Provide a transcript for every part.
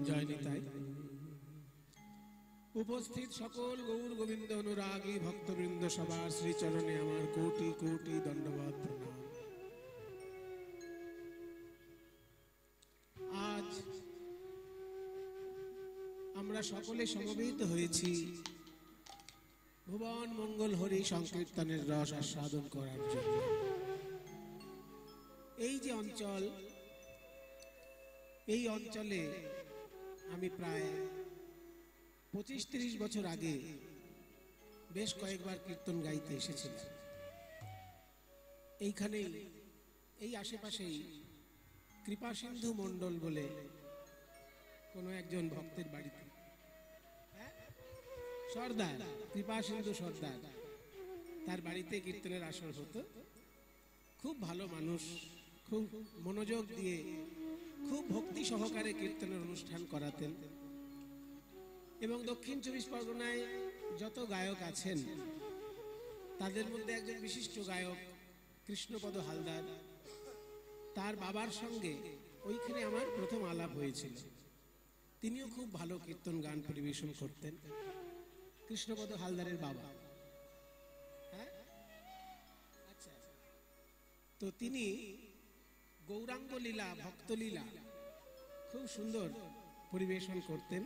জয় নিতাই। উপস্থিত সকল গৌর গোবিন্দ অনুরাগী ভক্তবৃন্দ সবার শ্রীচরণে আমার কোটি কোটি দণ্ডবত প্রণাম। আজ আমরা সকলে সমবেত হয়েছি ভুবন মঙ্গল হরি সংকীর্তনের রস আস্বাদন করার জন্য। এই যে অঞ্চল, এই অঞ্চলে আমি প্রায় 25-30 বছর আগে বেশ কয়েকবার কীর্তন গাইতে এসেছিলাম। এইখানেই, এই আশেপাশেই কৃপাসিন্ধু মণ্ডল বলে কোনো একজন ভক্তের বাড়িতে, সর্দার কৃপাসিন্ধু সর্দার, তার বাড়িতে কীর্তনের আসর হতো। খুব ভালো মানুষ, খুব মনোযোগ দিয়ে খুব ভক্তি সহকারে কীর্তনের অনুষ্ঠান করাতেন। এবং দক্ষিণ 24 পরগনায় যত গায়ক আছেন তাদের মধ্যে একজন বিশিষ্ট গায়ক কৃষ্ণপদ হালদার, তার বাবার সঙ্গে ওইখানে আমার প্রথম আলাপ হয়েছিল। তিনিও খুব ভালো কীর্তন গান পরিবেশন করতেন, কৃষ্ণপদ হালদারের বাবা। হ্যাঁ, আচ্ছা। তো তিনি গৌরাঙ্গ লীলা, ভক্তলীলা খুব সুন্দর পরিবেশন করতেন।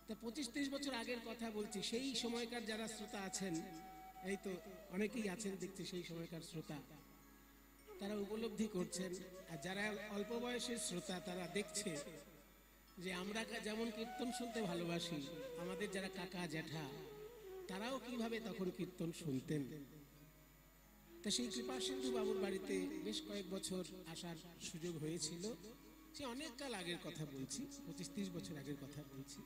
তা 25-30 বছর আগের কথা বলছি। সেই সময়কার যারা শ্রোতা আছেন, এই তো অনেকেই আছেন দেখছি সেই সময়কার শ্রোতা, তারা উপলব্ধি করছেন। আর যারা অল্প বয়সের শ্রোতা তারা দেখছে যে আমরা যেমন কীর্তন শুনতে ভালোবাসি, আমাদের যারা কাকা জ্যাঠা তারাও কিভাবে তখন কীর্তন শুনতেন। তা সেই কৃপাসিন্ধু বাবুর বাড়িতে বেশ কয়েক বছর আসার সুযোগ হয়েছিল। সে অনেক কাল আগের কথা বলছি, 25-30 বছর আগের কথা বলছি।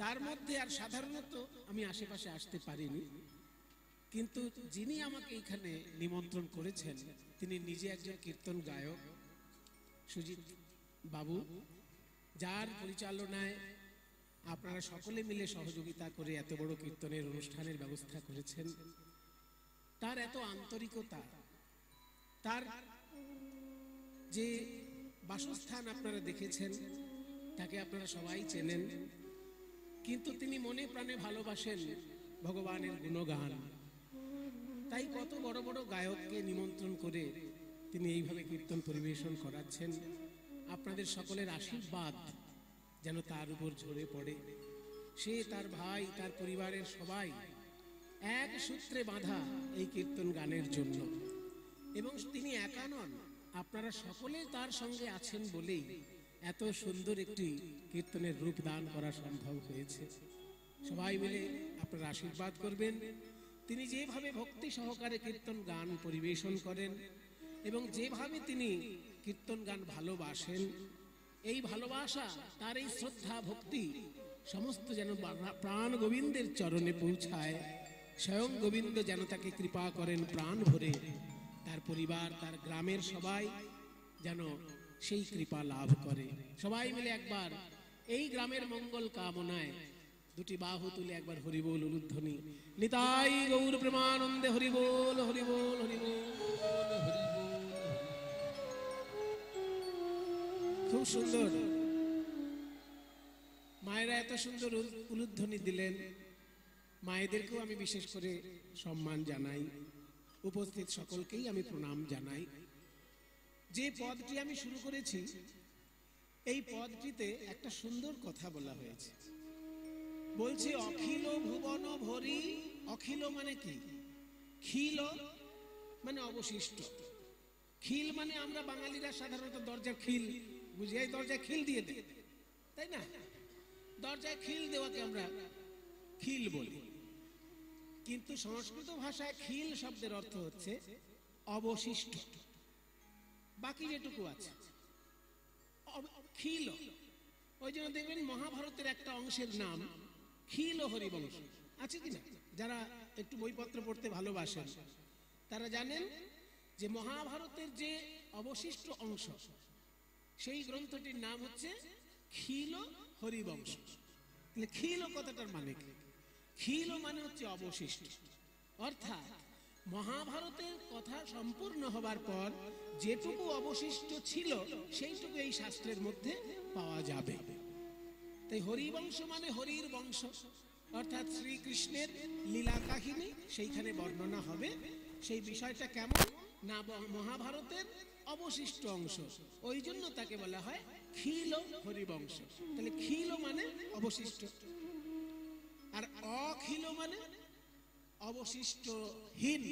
তার মধ্যে আর সাধারণত আমি আশেপাশে আসতে পারিনি, কিন্তু যিনি আমাকে এখানে নিমন্ত্রণ করেছেন তিনি নিজে একজন কীর্তন গায়ক, সুজিত বাবু, যার পরিচালনায় আপনারা সকলে মিলে সহযোগিতা করে এত বড় কীর্তনের অনুষ্ঠানের ব্যবস্থা করেছেন। তার এত আন্তরিকতা, তার যে বাসস্থান আপনারা দেখেছেন, তাকে আপনারা সবাই চেনেন, কিন্তু তিনি মনে প্রাণে ভালোবাসেন ভগবানের গুণগান। তাই কত বড় বড় গায়ককে নিমন্ত্রণ করে তিনি এইভাবে কীর্তন পরিবেশন করাচ্ছেন। আপনাদের সকলের আশীর্বাদ যেন তার উপর ঝরে পড়ে। সে, তার ভাই, তার পরিবারের সবাই এক সূত্রে বাঁধা এই কীর্তন গানের জন্য। এবং তিনি একা নন, আপনারা সকলে তার সঙ্গে আছেন বলেই এত সুন্দর একটি কীর্তনের রূপ দান করা সম্ভব হয়েছে। সবাই মিলে আপনারা আশীর্বাদ করবেন। তিনি যেভাবে ভক্তি সহকারে কীর্তন গান পরিবেশন করেন এবং যেভাবে তিনি কীর্তন গান ভালোবাসেন, এই ভালোবাসা, তার এই শ্রদ্ধা ভক্তি সমস্ত যেন প্রাণ গোবিন্দের চরণে পৌঁছায়। স্বয়ং গোবিন্দ যেন তাকে কৃপা করেন প্রাণ ভরে, তার পরিবার, তার গ্রামের সবাই যেন সেই কৃপা লাভ করে। সবাই মিলে একবার এই গ্রামের মঙ্গল কামনায় দুটি বাহু তুলে একবার হরিবোল উলুধ্বনি। নিতাই গৌর প্রেমানন্দে হরিবোল হরিবোল হরিবোল হরিবোল। খুব সুন্দর মায়েরা এত সুন্দর উলুধ্বনি দিলেন। মায়েদেরকেও আমি বিশেষ করে সম্মান জানাই, উপস্থিত সকলকেই আমি প্রণাম জানাই। যে পদটি আমি শুরু করেছি, এই পদটিতে একটা সুন্দর কথা বলা হয়েছে। বলছে অখিল ভুবন ভরি। অখিল মানে কি? খিল মানে অবশিষ্ট। খিল মানে আমরা বাঙালিরা সাধারণত দরজার খিল বুঝি, এই দরজায় খিল দিয়ে দেয়, তাই না? দরজায় খিল দেওয়াকে আমরা খিল বলি, কিন্তু সংস্কৃত ভাষায় খিল শব্দের অর্থ হচ্ছে অবশিষ্ট। বাকি যেটুকু আছে খিল। ওই জন্য দেখবেন মহাভারতের একটা অংশের নাম খিল হরিবংশ আছে কিনা? যারা একটু বইপত্র পড়তে ভালোবাসেন তারা জানেন যে মহাভারতের যে অবশিষ্ট অংশ, সেই গ্রন্থটির নাম হচ্ছে খিল হরিবংশ। খিল কথাটার মানে কি? খিল মানে হচ্ছে অবশিষ্ট, অর্থাৎ মহাভারতের কথা সম্পূর্ণ হবার পর যেটুকু অবশিষ্ট ছিল সেইটুকু এই শাস্ত্রের মধ্যে পাওয়া যাবে। তাই হরিবংশ মানে হরির বংশ, অর্থাৎ শ্রীকৃষ্ণের লীলা কাহিনী সেইখানে বর্ণনা হবে। সেই বিষয়টা কেমন না, মহাভারতের অবশিষ্ট অংশ, ওই জন্য তাকে বলা হয় খিল হরিবংশ। তাহলে খিল মানে অবশিষ্ট, আর অখিল মানে অবশিষ্টহীন,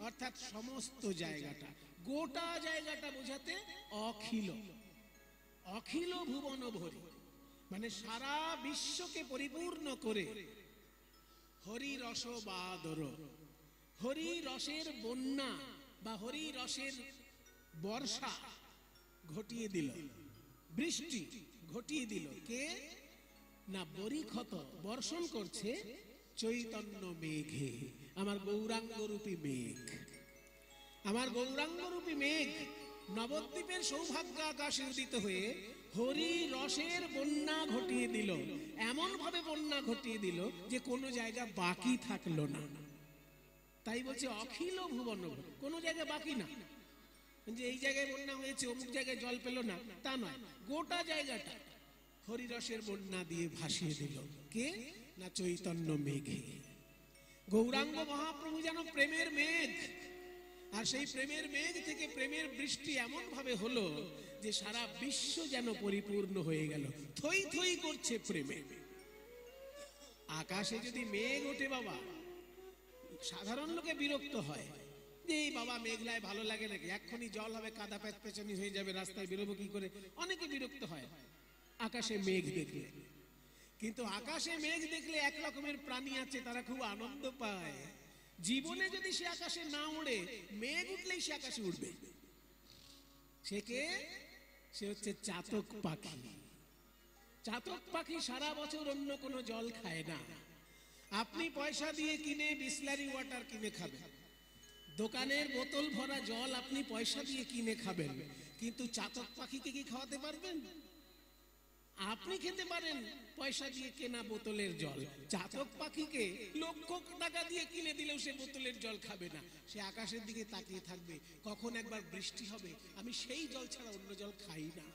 অর্থাৎ সমস্ত জায়গাটা, গোটা জায়গাটা বোঝাতে অখিল। অখিল ভুবন ভরি মানে সারা বিশ্বকে পরিপূর্ণ করে হরি রস বাদর, হরি রসের বন্যা বা হরি রসের বর্ষা ঘটিয়ে দিল, বৃষ্টি ঘটিয়ে দিল। কে না, বরিক্ষত বর্ষণ করছে চৈতন্য মেঘে, আমার গৌরাঙ্গ রূপী মেঘ। আমার গৌরাঙ্গ রূপী মেঘ নবদ্বীপের সৌভাগ্য আকাশে উদিত হয়ে হরি রসের বন্যা ঘটিয়ে দিল। এমন ভাবে বন্যা ঘটিয়ে দিল যে কোনো জায়গা বাকি থাকলো না। তাই বলছে অখিল ভুবন, কোনো জায়গা বাকি না, যে এই জায়গায় বন্যা হয়েছে অমুক জায়গায় জল পেল না তা নয়, গোটা জায়গাটা হরিরসের বন্যা দিয়ে ভাসিয়ে দিল। কে না, চৈতন্য মেঘে। গৌরাঙ্গ মহাপ্রভু যেন প্রেমের মেঘ, আর সেই প্রেমের মেঘ থেকে প্রেমের বৃষ্টি এমন ভাবে হলো যে সারা বিশ্ব যেন পরিপূর্ণ হয়ে গেল, থই থই করছে প্রেমে। আকাশে যদি মেঘ ওঠে বাবা, সাধারণ লোকে বিরক্ত হয় যে এই বাবা মেঘলায় ভালো লাগে নাকি, এক্ষুনি জল হবে, কাদা পেছানি হয়ে যাবে, রাস্তায় বেরোবো কি করে, অনেকে বিরক্ত হয় আকাশে মেঘ দেখলে। কিন্তু আকাশে মেঘ দেখলে এক রকমের প্রাণী আছে, তারা খুব আনন্দ পায়। জীবনে যদি সে আকাশে না উড়ে, মেঘ উঠলেই সে আকাশে উঠবে। সে কে? সে হচ্ছে চাতক পাখি। চাতক পাখি সারা বছর অন্য কোনো জল খায় না। আপনি পয়সা দিয়ে কিনে বিসলারি ওয়াটার কিনে খাবেন, দোকানের বোতল ভরা জল আপনি পয়সা দিয়ে কিনে খাবেন, কিন্তু চাতক পাখিকে কি খাওয়াতে পারবেন? আপনি খেতে পারেন পয়সা দিয়ে কেনা বোতলের জল, চাতক পাখিকে লক্ষ টাকা দিয়ে কিনে দিলেও সে বোতলের জল খাবে না। সে আকাশের দিকে তাকিয়ে থাকবে, কখন একবার বৃষ্টি হবে, আমি সেই জল ছাড়া অন্য জল খাই না।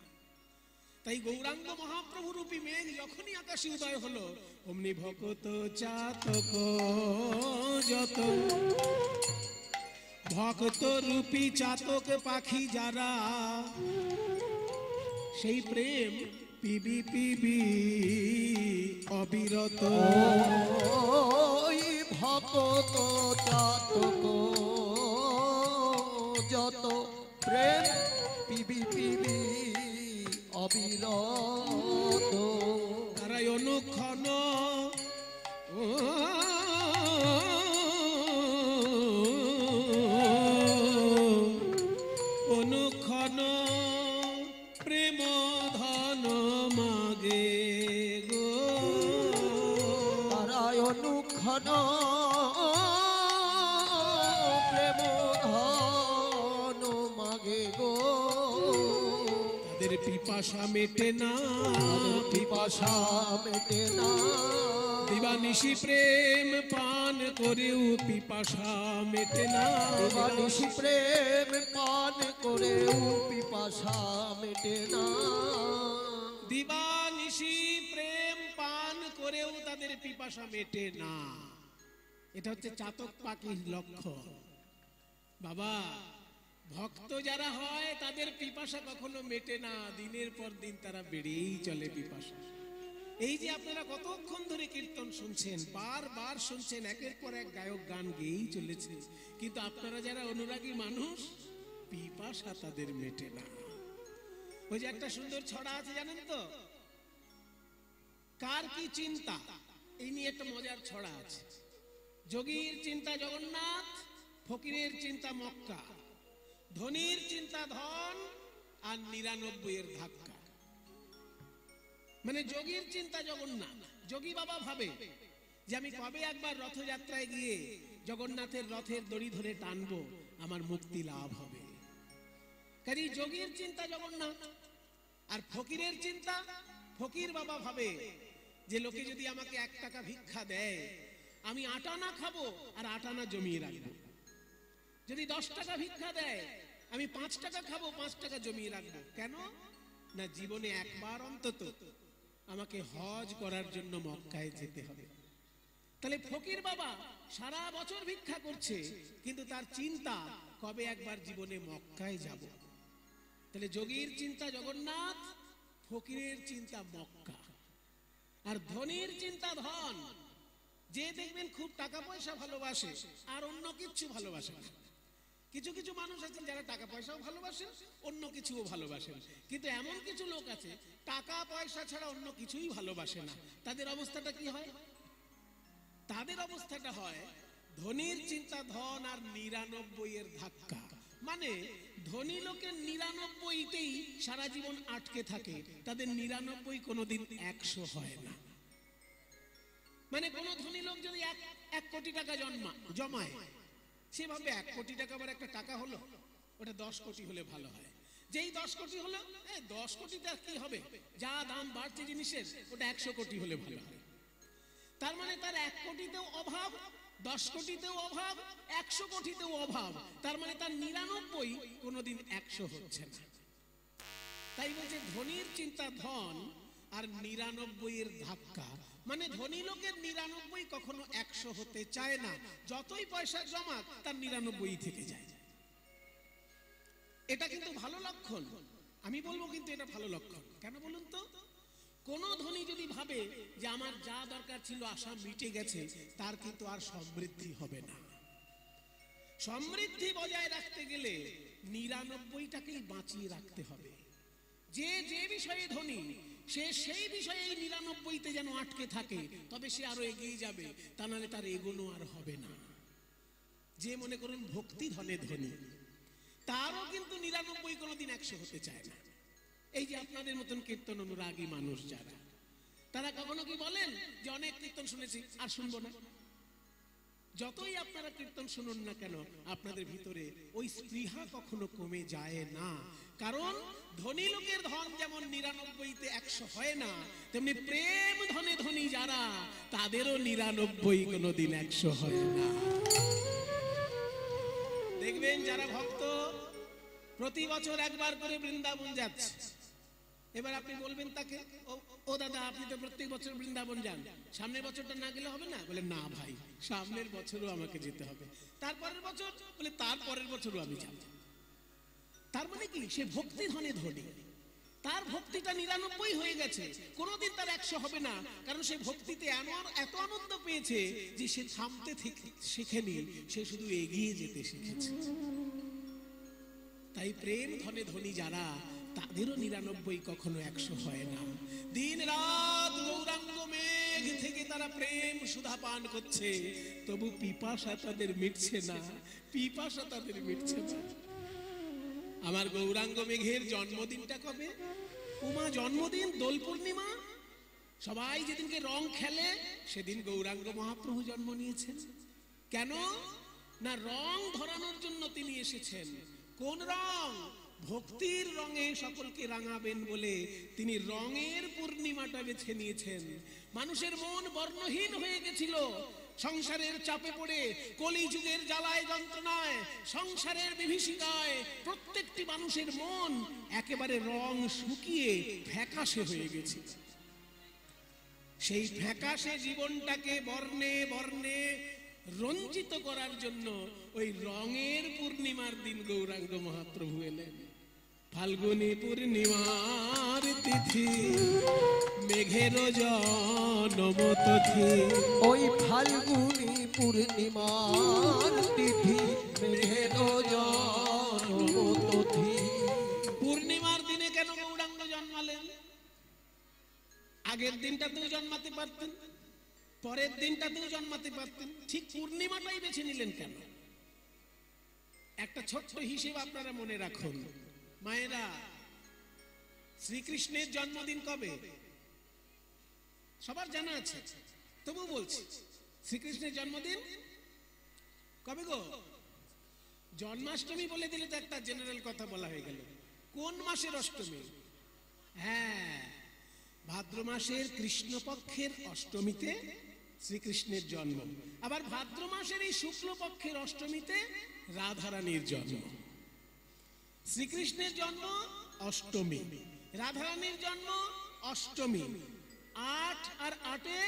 তাই গৌরাঙ্গ মহাপ্রভু রূপী মেঘ যখনই আকাশে উদয় হলো, অমনি ভকত চাতক যত, ভক্ত রূপী চাতক পাখি যারা, সেই প্রেম পিবি পিবি অবিরত। ওই ভক্ত চাতক যত, প্রেম পিবি পিবি অবিরত। তারাই অনুক্ষণ অনুক্ষণ প্রেম ধন মাগে গো, তারাই অনুক্ষণ প্রেম ধন মাগে গো। তাদের পিপাসা মেটে না, পিপাসা মেটে না, দিবানিশি প্রেম পান করেও পিপাসা মেটে না। দিবানিশি প্রেম পান করেও পিপাসা মেটে না। দিবানিশি প্রেম পান করেও তাদের পিপাসা মেটে না। এটা হচ্ছে চাতক পাখির লক্ষণ। বাবা, ভক্ত যারা হয় তাদের পিপাসা কখনো মেটে না, দিনের পর দিন তারা বেড়েই চলে পিপাসা। এই যে আপনারা কতক্ষণ ধরে কীর্তন শুনছেন, বারবার শুনছেন, একের পর এক গায়ক গান গেয়েই চলেছে, কিন্তু আপনারা যারা অনুরাগী মানুষ, পিপাসা তাদের মেটে না। ওই যে একটা সুন্দর ছড়া আছে জানেন তো, কার কি চিন্তা, এই নিয়ে একটা মজার ছড়া আছে। যোগীর চিন্তা জগন্নাথ, ফকিরের চিন্তা মক্কা, ধনীর চিন্তা ধন, আর 99 ধাক্কা। মানে যোগীর চিন্তা জগন্নাথ, যোগী বাবা ভাবে যে আমি কবে একবার রথযাত্রায় গিয়ে জগন্নাথের রথের দড়ি ধরে টানবো, আমার মুক্তি লাভ হবে। কাজে যোগীর চিন্তা জগন্নাথ। আর ফকিরের চিন্তা, ফকির বাবা ভাবে যে লোকে যদি আমাকে 1 টাকা ভিক্ষা দেয়, আমি 8 আনা খাবো আর 8 আনা জমিয়ে রাখবো। যদি 10 টাকা ভিক্ষা দেয়, আমি 5 টাকা খাবো, 5 টাকা জমিয়ে রাখবো। কেন না, জীবনে একবার অন্তত আমাকে হজ করার জন্য মক্কায় যেতে হবে। তাহলে ফকির বাবা সারা বছর ভিক্ষা করছে, কিন্তু তার চিন্তা কবে একবার জীবনে মক্কায় যাব। তাহলে যোগীর চিন্তা জগন্নাথ, ফকিরের চিন্তা মক্কা, আর ধনীর চিন্তা ধন। যে দেখবেন খুব টাকা পয়সা ভালোবাসে আর অন্য কিছু ভালোবাসে না। কিছু কিছু মানুষ আছেন যারা টাকা পয়সাও ভালোবাসেন, অন্য কিছুও ভালোবাসেন, কিন্তু এমন কিছু লোক আছে টাকা পয়সা ছাড়া অন্য কিছুই ভালোবাসে না। তাদের অবস্থাটা কি হয়? তাদের অবস্থাটা হয় ধনীর চিন্তা ধন আর 99 এর ধাক্কা। মানে ধনী লোকের 99তেই সারা জীবন আটকে থাকে, তাদের 99 কোনোদিন 100 হয় না। মানে কোন ধনী লোক যদি 1 কোটি টাকা জমায়, সে ভাবে 1 কোটি টাকা আবার একটা টাকা হলো, ওটা 10 কোটি হলে ভালো হয়। যেই 10 কোটি হলো, 10 কোটিটা কি হবে, যা দাম বাড়ছে জিনিসের, ওটা 100 কোটি হলে ভালো হয়। তার মানে তার 1 কোটিতেও অভাব, 10 কোটিতেও অভাব, 100 কোটিতেও অভাব। তার মানে তার 99 কোনোদিন 100 হচ্ছে না। তাই বলছে ধনীর চিন্তা ধন আর 99 এর ধাক্কা। মানে ধনী লোকের 99 কখনো 100 হতে চায় না, যতই পয়সা জমা তার 99 থেকে যায়। এটা কিন্তু ভালো লক্ষণ, আমি বলবো কিন্তু এটা ভালো লক্ষণ। কেন বলুন তো? কোন ধনী যদি ভাবে যে আমার যা দরকার ছিল আশা মিটে গেছে, তার কিন্তু আর সমৃদ্ধি হবে না। সমৃদ্ধি বজায় রাখতে গেলে 99টাকেই বাঁচিয়ে রাখতে হবে। যে যে বিষয়ে ধনী, সে সেই বিষয়ে 99তে যেন আটকে থাকে, তবে সে আরো এগিয়ে যাবে, তা নাহলে তার এগোনো আর হবে না। যে মনে করুন ভক্তি ধনে ধনী, তারও কিন্তু 99 কোনোদিন 100 হতে চায় না। এই যে আপনাদের মতন কীর্তন অনুরাগী মানুষ যারা, তারা কখনো কি বলেন যে অনেক কীর্তন শুনেছি আর শুনবো না? যতই আপনারা কীর্তন শুনুন না কেন, আপনাদের ভিতরে ওই স্পৃহা কখনো কমে যায় না। কারণ ধনী লোকের ধন যেমন 99তে 100 হয় না, তেমনি প্রেম ধনে ধনী যারা, তাদেরও 99 কোনোদিন 100 হয় না। দেখবেন যারা ভক্ত প্রতি বছর একবার করে বৃন্দাবন যাচ্ছে, এবার আপনি বলবেন তাকে, ও দাদা আপনি তো প্রত্যেক বছর বৃন্দাবন যান, সামনের বছরটা না গেলে হবে না? বলে না ভাই, সামনের বছরও আমাকে যেতে হবে। তারপরের বছর? বলে তারপরের বছরও আমি যাব। তার মানে কি, সে ভক্তি ধনে ধনী, তার ভক্তিটা 99 হয়ে গেছে, কোনোদিন তার 100 হবে না। কারণ সে ভক্তিতে এত আনন্দ পেয়েছে যে সে থামতে শিখেনি, সে শুধু এগিয়ে যেতে শিখেছে। তাই প্রেম ধনে ধনী যারা, তাদেরও 99 কখনো 100 হয় না। দিন রাত গৌরাঙ্গ মেঘ থেকে তারা প্রেম সুধা পান করছে, তবু পিপাসা তাদের মিটছে না, পিপাসা তাদের মিটছে না। আমার গৌরাঙ্গ মেঘের জন্মদিনটা কবে? উমা জন্মদিন দোল পূর্ণিমা। সবাই যেদিনকে রং খেলে, সেদিন গৌরাঙ্গ মহাপ্রভু জন্ম নিয়েছেন। কেন না, রং ধরানোর জন্য তিনি এসেছেন। কোন রং? ভক্তির রঙে সকলকে রাঙাবেন বলে তিনি রঙের পূর্ণিমাটা বেছে নিয়েছেন। মানুষের মন বর্ণহীন হয়ে গেছিল সংসারের চাপে পড়ে, কলিযুগের জ্বালায় যন্ত্রণায়, সংসারের বিভীষিকায় প্রত্যেকটি মানুষের মন একেবারে রং শুকিয়ে ফ্যাকাশে হয়ে গেছে। সেই ফ্যাকাশে জীবনটাকে বর্ণে বর্ণে রঞ্জিত করার জন্য ওই রঙের পূর্ণিমার দিন গৌরাঙ্গ মহাপ্রভু এলেন। ফাল্গুনী পূর্ণিমার তিথি, মেঘের জন্ম তিথি। ওই ফাল্গুনী পূর্ণিমার তিথি, মেঘের জন্ম তিথি। পূর্ণিমার দিনে কেন গৌরাঙ্গ জন্মালেন? আগের দিনটাতেও জন্মাতে পারতেন, পরের দিনটাতেও জন্মাতে পারতেন, ঠিক পূর্ণিমাটাই বেছে নিলেন কেন? একটা ছোট্ট হিসেব আপনারা মনে রাখুন মায়েরা, শ্রীকৃষ্ণের জন্মদিন কবে? সবার জানা আছে, তবু বলছি, শ্রীকৃষ্ণের জন্মদিন কবে গো? জন্মাষ্টমী বলে দিলে তো একটা জেনারেল কথা বলা হয়ে গেল। কোন মাসের অষ্টমী? হ্যাঁ, ভাদ্র মাসের কৃষ্ণপক্ষের অষ্টমীতে শ্রীকৃষ্ণের জন্ম। আবার ভাদ্র মাসের এই শুক্লপক্ষের অষ্টমীতে রাধারানীর জন্ম। শ্রীকৃষ্ণের জন্ম অষ্টমী, রাধারানীর জন্ম অষ্টমী। 8 আর 8-এ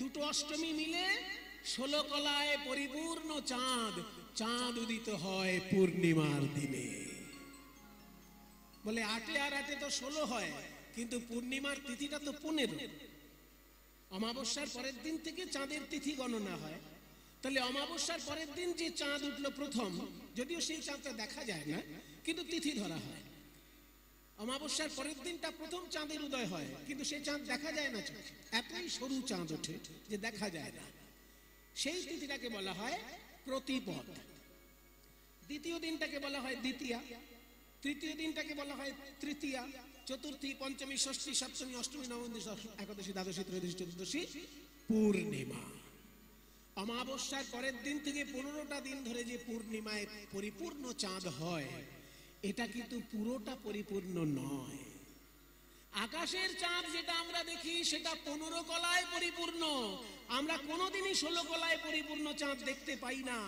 দুটো অষ্টমী মিলে 16 কলায় পরিপূর্ণ চাঁদ। চাঁদ উদিত হয় পূর্ণিমার দিনে। বলে 8 আর 8 তো 16 হয়, কিন্তু পূর্ণিমার তিথিটা তো 15। অমাবস্যার পরের দিন থেকে চাঁদের তিথি গণনা হয়। তাহলে অমাবস্যার পরের দিন যে চাঁদ উঠলো প্রথম, যদিও সেই চাঁদটা দেখা যায় না, কিন্তু তিথি ধরা হয়। অমাবস্যার পরের দিনটা প্রথম চাঁদের উদয় হয়, কিন্তু সেই চাঁদ দেখা যায় না চোখে, এতই সরু চাঁদ ওঠে যে দেখা যায় না। সেই তিথিটাকে বলা হয় প্রতিপদ। দ্বিতীয় দিনটাকে বলা হয় দ্বিতীয়া, তৃতীয় দিনটাকে বলা হয় তৃতীয়া, চতুর্থী, পঞ্চমী, ষষ্ঠী, সপ্তমী, অষ্টমী, নবমী, একাদশী, দ্বাদশী, ত্রয়োদশী, চতুর্দশী পূর্ণিমা। অমাবস্যার পরের দিন থেকে 15টা দিন ধরে যে পূর্ণিমায় পরিপূর্ণ চাঁদ হয়, এটা কিন্তু পুরোটা পরিপূর্ণ নয়। আকাশের চাঁদ যেটা আমরা দেখি সেটা 15 কলায় পরিপূর্ণ। আমরা কোনোদিনই 16 কলায় পরিপূর্ণ চাঁদ দেখতে পাই না।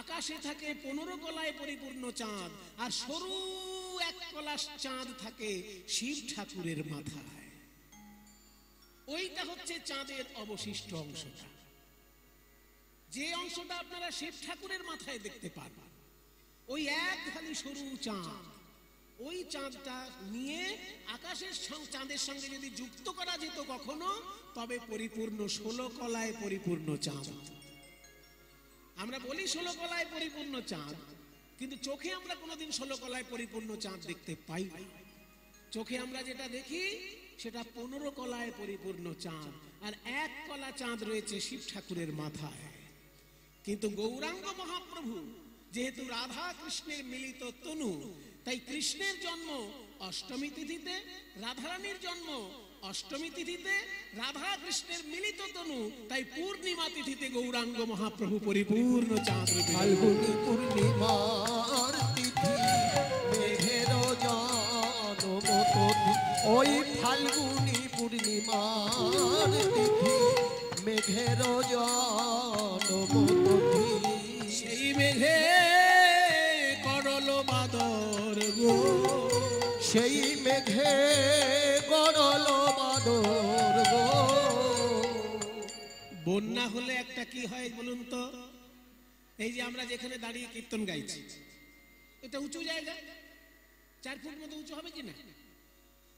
আকাশে থাকে 15 কলায় পরিপূর্ণ চাঁদ, আর সরু 1 কলা চাঁদ থাকে শিব ঠাকুরের মাথায়। ওইটা হচ্ছে চাঁদের অবশিষ্ট অংশটা, যে অংশটা আপনারা শিব ঠাকুরের মাথায় দেখতে পারবেন। ওই এক খালি সরু চাঁদ, ওই চাঁদটা নিয়ে আকাশের চাঁদের সঙ্গে যদি যুক্ত করা যেত কখনো, তবে পরিপূর্ণ 16 কলায় পরিপূর্ণ চাঁদ। আমরা বলি 16 কলায় পরিপূর্ণ চাঁদ, কিন্তু চোখে আমরা কোনোদিন 16 কলায় পরিপূর্ণ চাঁদ দেখতে পাই না। চোখে আমরা যেটা দেখি সেটা 15 কলায় পরিপূর্ণ চাঁদ, আর 1 কলা চাঁদ রয়েছে শিব ঠাকুরের মাথায়। কিন্তু গৌরাঙ্গ মহাপ্রভু যেহেতু রাধা কৃষ্ণের মিলিত তনু, তাই কৃষ্ণের জন্ম অষ্টমী তিথিতে, রাধারানীর জন্ম অষ্টমী তিথিতে, রাধা কৃষ্ণের মিলিত তনু, তাই পূর্ণিমা তিথিতে গৌরাঙ্গ মহাপ্রভু পরিপূর্ণ চাঁদ। ফাল্গুনী পূর্ণিমার তিথি মেঘের জন্ম তিথি, ওই ফাল্গুনী পূর্ণিমার তিথি মেঘের জন্ম তিথি। সেই মেঘে করল বাদর গো, সেই মেঘে গড়ল বাদর গো। বন্যা হলে একটা কি হয় বলুন তো? এই যে আমরা যেখানে দাঁড়িয়ে কীর্তন গাইছি, এটা উঁচু জায়গা, 4 ফুট মতো উঁচু হবে কিনা?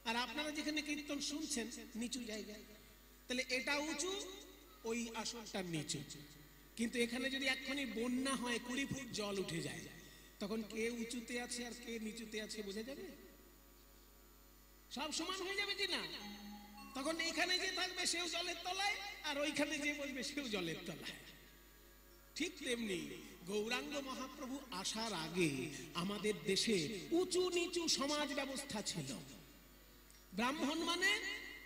আর আপনারা যেখানে কীর্তন শুনছেন নিচু জায়গায়, তাহলে এটা উঁচু, ওই আসনটা নিচু। কিন্তু এখানে যদি এক্ষুনি বন্যা হয়, 20 ফুট জল উঠে যায়, তখন কে উঁচুতে আছে আর কে নিচুতে আছে বোঝা যাবে? সব সমান হয়ে যাবে কিনা? তখন এখানে যে থাকবে সেও জলের তলায়, আর ওইখানে যে বসবে সেও জলের তলায়। ঠিক তেমনি গৌরাঙ্গ মহাপ্রভু আসার আগে আমাদের দেশে উঁচু নিচু সমাজ ব্যবস্থা ছিল। ব্রাহ্মণ মানে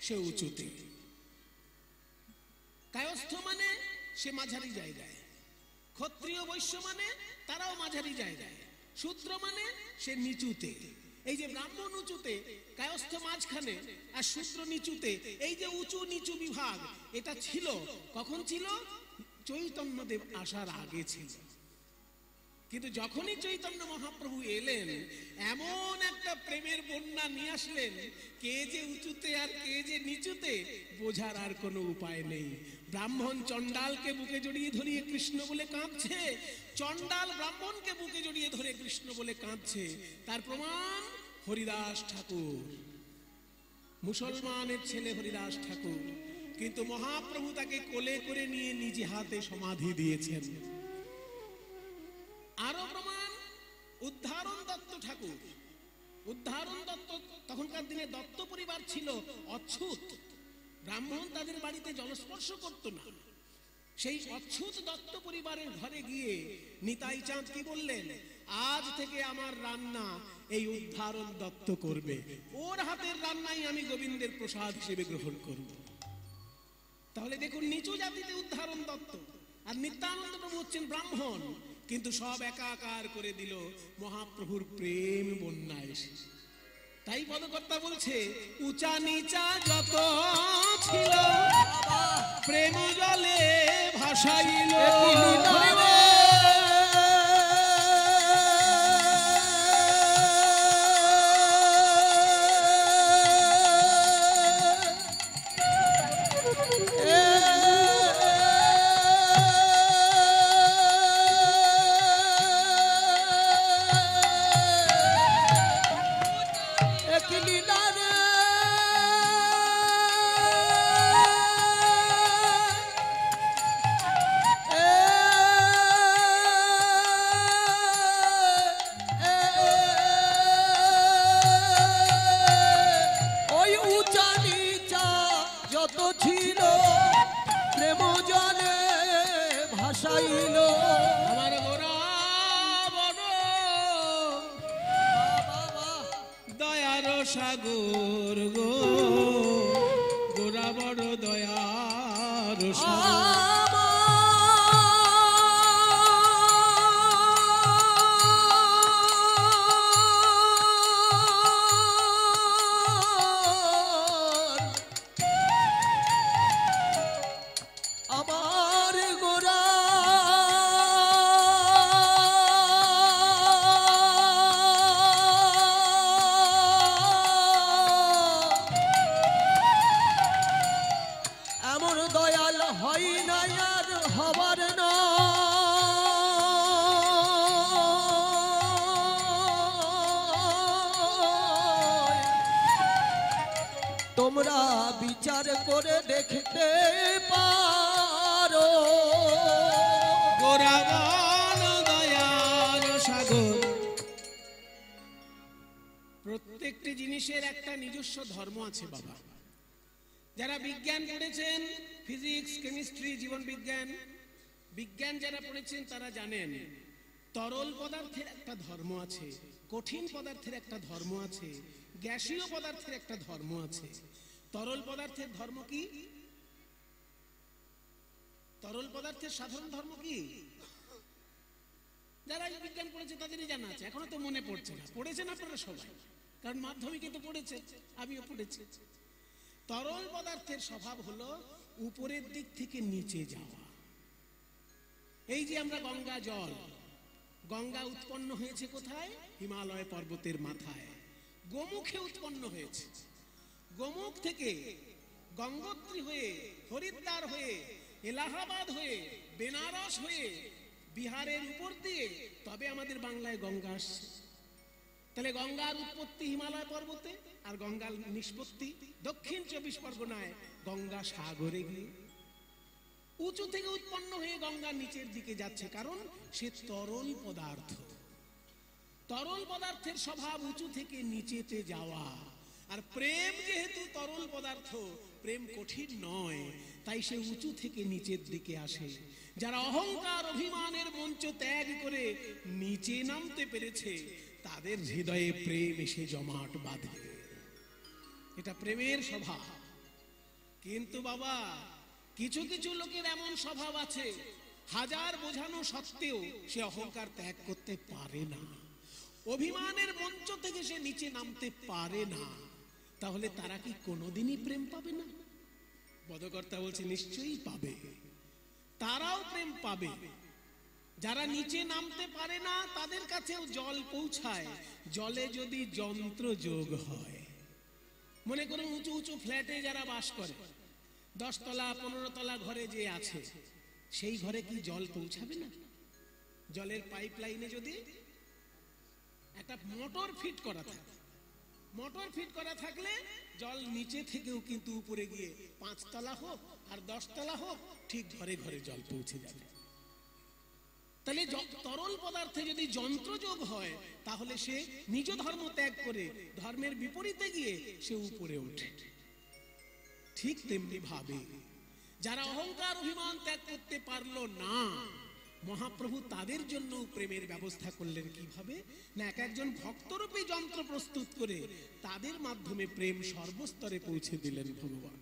সে উঁচুতে, কায়স্থ মানে সে মাঝারি জায়গায়, ক্ষত্রিয় বৈশ্য মানে তারাও মাঝারি জায়গায়, শূদ্র মানে সে নিচুতে। এই যে ব্রাহ্মণ উঁচুতে, কায়স্থ মাঝখানে, আর শূদ্র নিচুতে, এই যে উঁচু নিচু বিভাগ, এটা ছিল কখন ছিল? চৈতন্যদেব আসার আগে ছিল। কিন্তু যখনই চৈতন্য মহাপ্রভু এলেন, এমন একটা প্রেমের বন্যা নিয়ে আসলেন, কে যে উঁচুতে আর কে যে নিচুতে বোঝার আর কোনো উপায় নেই। ব্রাহ্মণ চণ্ডালকে বুকে জড়িয়ে ধরিয়ে কৃষ্ণ বলে কাঁদছে, চণ্ডাল ব্রাহ্মণকে বুকে জড়িয়ে ধরে কৃষ্ণ বলে কাঁদছে। তার প্রমাণ হরিদাস ঠাকুর, মুসলমানের ছেলে হরিদাস ঠাকুর, কিন্তু মহাপ্রভু তাকে কোলে করে নিয়ে নিজে হাতে সমাধি দিয়েছেন। আরো প্রমাণ উদ্ধারণ দত্ত ঠাকুর। উদ্ধারণ দত্ত, তখনকার দিনে দত্ত পরিবার ছিল অচ্ছুত, ব্রাহ্মণ তাদের বাড়িতে জলস্পর্শ করত না। সেই অচ্ছুত দত্ত পরিবারের ঘরে গিয়ে নিতাই চাঁদ কি বললেন? আজ থেকে আমার রান্না এই উদ্ধারণ দত্ত করবে, ওর হাতের রান্নাই আমি গোবিন্দের প্রসাদ হিসেবে গ্রহণ করব। তাহলে দেখুন, নিচু জাতিতে উদ্ধারণ দত্ত, আর নিত্যানন্দ প্রভু হচ্ছেন ব্রাহ্মণ, কিন্তু সব একাকার করে দিল মহাপ্রভুর প্রেম বন্যায়। তাই পদকর্তা বলছে, উঁচা নিচা যত ছিল প্রেম জলে ভাসাইল আমার গোরা বড় দয়ার সাগর গো, গোরা বড় দয়ার সাগর। তোমরা বিচার করে দেখতে পারো গোরা বড় দয়ার সাগর। প্রত্যেকটি জিনিসের একটা নিজস্ব ধর্ম আছে বাবা। যারা বিজ্ঞান পড়েছেন, ফিজিক্স, কেমিস্ট্রি, জীবন বিজ্ঞান, বিজ্ঞান যারা পড়েছেন তারা জানেন তরল পদার্থের একটা ধর্ম আছে, কঠিন পদার্থের একটা ধর্ম আছে, গ্যাসীয় পদার্থের একটা ধর্ম আছে। তরল পদার্থের ধর্ম কি? তরল পদার্থের সাধারণ ধর্ম কি? যারা বিজ্ঞান পড়েছে তাদেরই জানা আছে, এখনো তো মনে পড়ছে না। পড়েছেন আপনারা সবাই, কারণ মাধ্যমিকে তো পড়েছেন, আমিও পড়েছি। তরল পদার্থের স্বভাব হলো উপরের দিক থেকে নিচে যাওয়া। এই যে আমরা গঙ্গা জল, গঙ্গা উৎপন্ন হয়েছে কোথায়? হিমালয় পর্বতের মাথায়, গোমুখে উৎপন্ন হয়েছে। গোমুখ থেকে গঙ্গোত্রী হয়ে, হরিদ্বার হয়ে, এলাহাবাদ হয়ে, বেনারস হয়ে, বিহারের উপর দিয়ে তবে আমাদের বাংলায় গঙ্গা আসছে। তাহলে গঙ্গার উৎপত্তি হিমালয় পর্বতে, আর গঙ্গার নিষ্পত্তি দক্ষিণ 24 পরগনায় গঙ্গা সাগরে গিয়ে। উঁচু থেকে উৎপন্ন হয়ে গঙ্গার নিচের দিকে যাচ্ছে, কারণ সে তরল পদার্থ। তরল পদার্থের স্বভাব উঁচু থেকে নিচেতে যাওয়া। আর প্রেম যেহেতু তরল পদার্থ, প্রেম কঠিন নয়, তাই সে উঁচু থেকে নিচের দিকে আসে। যারা অহংকার অভিমানের মঞ্চ ত্যাগ করে নিচে নামতে পেরেছে, তাদের হৃদয়ে প্রেম এসে জমাট বাঁধে। এটা প্রেমের স্বভাব। কিন্তু বাবা, কিছু কিছু লোকের এমন স্বভাব আছে, হাজার বোঝানো সত্ত্বেও সে অহংকার ত্যাগ করতে পারে না, অভিমানের মঞ্চ থেকে সে নিচে নামতে পারে না। তাহলে তারা কি কোনোদিনই প্রেম পাবে না? বদকর্তা বলছে নিশ্চয়ই পাবে, তারাও প্রেম পাবে। যারা নিচে নামতে পারে না তাদের কাছেও জল পৌঁছায়, জলে যদি যন্ত্র যোগ হয়। মনে করুন উঁচু উঁচু ফ্ল্যাটে যারা বাস করে, 10 তলা 15 তলা ঘরে যে আছে, সেই ঘরে কি জল পৌঁছাবে না? জলের পাইপ লাইনে যদি একটা মোটর ফিট করা থাকে, মোটর ফিট করা থাকলে জল নিচে থেকেও কিন্তু উপরে গিয়ে 5 তলা হোক আর 10 তলা হোক, ঠিক ঘরে ঘরে জল পৌঁছে যাবে। তাহলে তরল পদার্থে যদি যন্ত্রযোগ হয়, তাহলে সে নিজ ধর্ম ত্যাগ করে ধর্মের বিপরীতে গিয়ে সে উপরে ওঠে। ঠিক তেমনি ভাবে যারা অহংকার অভিমান ত্যাগ করতে পারলো না, মহাপ্রভু তাদের জন্য প্রেমের ব্যবস্থা করলেন কিভাবে না, এক একজন ভক্তরূপী যন্ত্র প্রস্তুত করে তাদের মাধ্যমে প্রেম সর্বস্তরে পৌঁছে দিলেন ভগবান।